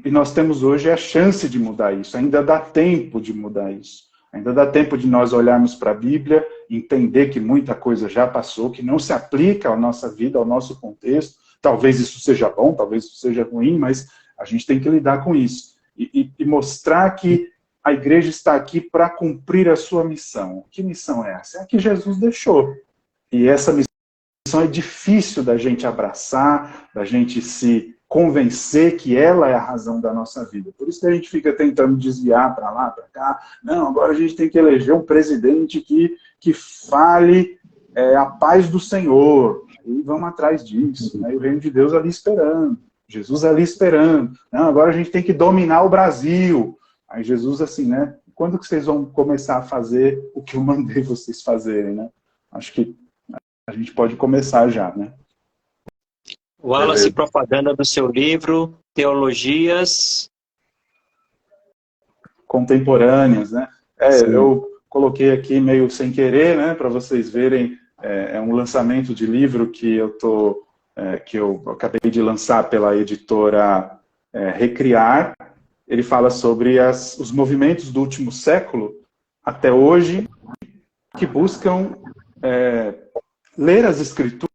E nós temos hoje a chance de mudar isso, ainda dá tempo de mudar isso. Ainda dá tempo de nós olharmos para a Bíblia, entender que muita coisa já passou, que não se aplica à nossa vida, ao nosso contexto. Talvez isso seja bom, talvez isso seja ruim, mas a gente tem que lidar com isso. E mostrar que a igreja está aqui para cumprir a sua missão. Que missão é essa? É a que Jesus deixou. E essa missão é difícil da gente abraçar, da gente se convencer que ela é a razão da nossa vida. Por isso que a gente fica tentando desviar para lá, para cá. Não, agora a gente tem que eleger um presidente que fale a paz do Senhor. E vamos atrás disso. Né? E o reino de Deus ali esperando. Jesus ali esperando. Não, agora a gente tem que dominar o Brasil. Aí Jesus assim, né? Quando que vocês vão começar a fazer o que eu mandei vocês fazerem, né? Acho que a gente pode começar já, né? Wallace, propaganda do seu livro, Teologias Contemporâneas, né? Eu coloquei aqui meio sem querer, né, para vocês verem, é um lançamento de livro que eu acabei de lançar pela editora Recriar. Ele fala sobre os movimentos do último século até hoje que buscam ler as Escrituras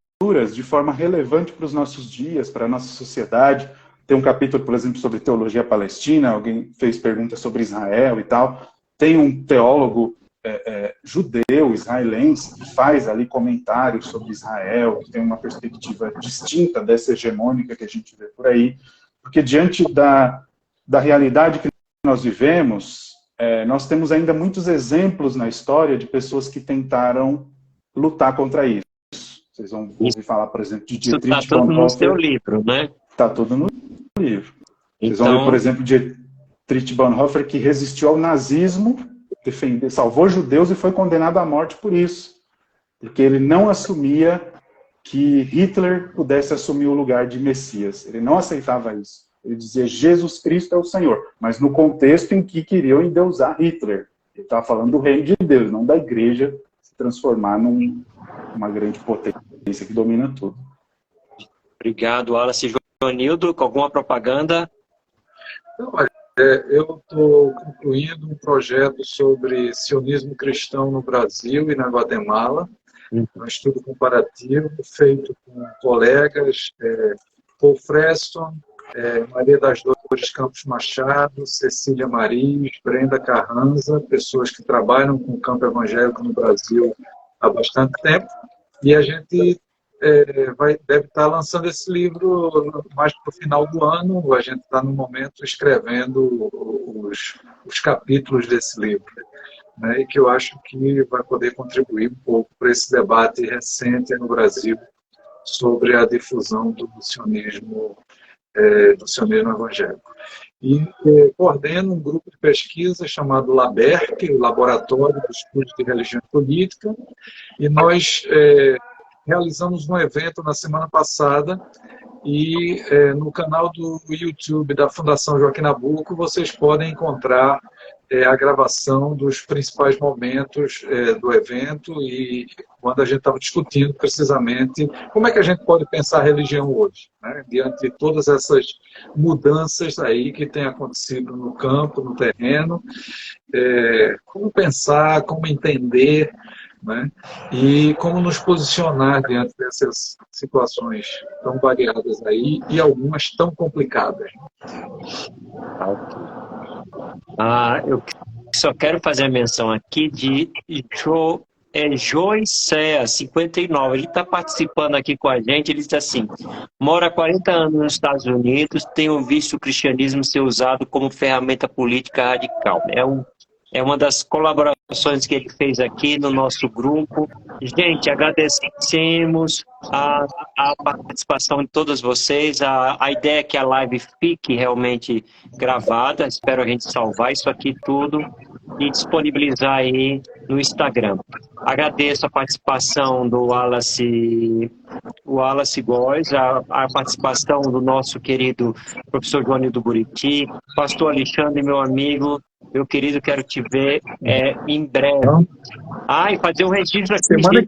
de forma relevante para os nossos dias, para a nossa sociedade. Tem um capítulo, por exemplo, sobre teologia palestina, alguém fez perguntas sobre Israel e tal. Tem um teólogo judeu, israelense, que faz ali comentários sobre Israel, que tem uma perspectiva distinta dessa hegemônica que a gente vê por aí. Porque diante da realidade que nós vivemos, nós temos ainda muitos exemplos na história de pessoas que tentaram lutar contra isso. Vocês vão ouvir falar, por exemplo, de Dietrich Bonhoeffer. Está tudo no seu livro, né? Está tudo no livro. Vocês vão ver, por exemplo, de Dietrich Bonhoeffer, que resistiu ao nazismo, salvou judeus e foi condenado à morte por isso. Porque ele não assumia que Hitler pudesse assumir o lugar de Messias. Ele não aceitava isso. Ele dizia, Jesus Cristo é o Senhor. Mas no contexto em que queriam endeusar Hitler. Ele estava falando do reino de Deus, não da igreja se transformar numa grande potência que domina tudo. Obrigado, Wallace. Joanildo, com alguma propaganda? Olha, eu estou concluindo um projeto sobre sionismo cristão no Brasil e na Guatemala, um estudo comparativo feito com colegas Paul Freston, Maria das Dores Dolores Campos Machado, Cecília Maris, Brenda Carranza, pessoas que trabalham com o campo evangélico no Brasil há bastante tempo, e a gente deve estar lançando esse livro mais para o final do ano. A gente está, no momento, escrevendo os capítulos desse livro, né, e que eu acho que vai poder contribuir um pouco para esse debate recente no Brasil sobre a difusão do sionismo evangélico. E coordeno um grupo de pesquisa chamado LABERC, Laboratório de Estudos de Religião e Política, e nós realizamos um evento na semana passada, e no canal do YouTube da Fundação Joaquim Nabuco vocês podem encontrar a gravação dos principais momentos do evento, e quando a gente estava discutindo precisamente como é que a gente pode pensar a religião hoje, né, diante de todas essas mudanças aí que têm acontecido no campo, no terreno, como pensar, como entender, né, e como nos posicionar diante dessas situações tão variadas aí e algumas tão complicadas. Eu só quero fazer a menção aqui de Joicea, 59. Ele está participando aqui com a gente. Ele diz assim: mora há 40 anos nos Estados Unidos, tenho visto o cristianismo ser usado como ferramenta política radical. É uma das colaborações que ele fez aqui no nosso grupo. Gente, agradecemos a participação de todos vocês. A ideia é que a live fique realmente gravada. Espero a gente salvar isso aqui tudo e disponibilizar aí no Instagram. Agradeço a participação do Wallace Góes, a participação do nosso querido professor Joanildo Buriti, pastor Alexandre, meu amigo, meu querido, quero te ver em breve. E fazer um registro aqui. Semana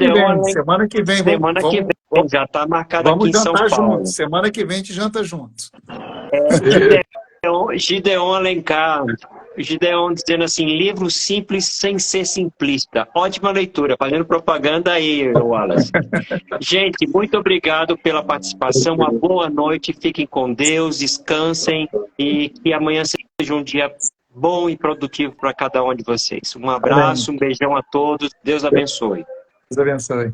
que vem. Semana que vem, já está marcado aqui em São Paulo. Vamos jantar juntos. Semana que vem a gente janta juntos. Gideon Alencar. Gideon dizendo assim: livro simples sem ser simplista. Ótima leitura, fazendo propaganda aí, Wallace. Gente, muito obrigado pela participação. Uma boa noite, fiquem com Deus, descansem e que amanhã seja um dia bom e produtivo para cada um de vocês. Um abraço, um beijão a todos. Deus abençoe. Deus abençoe.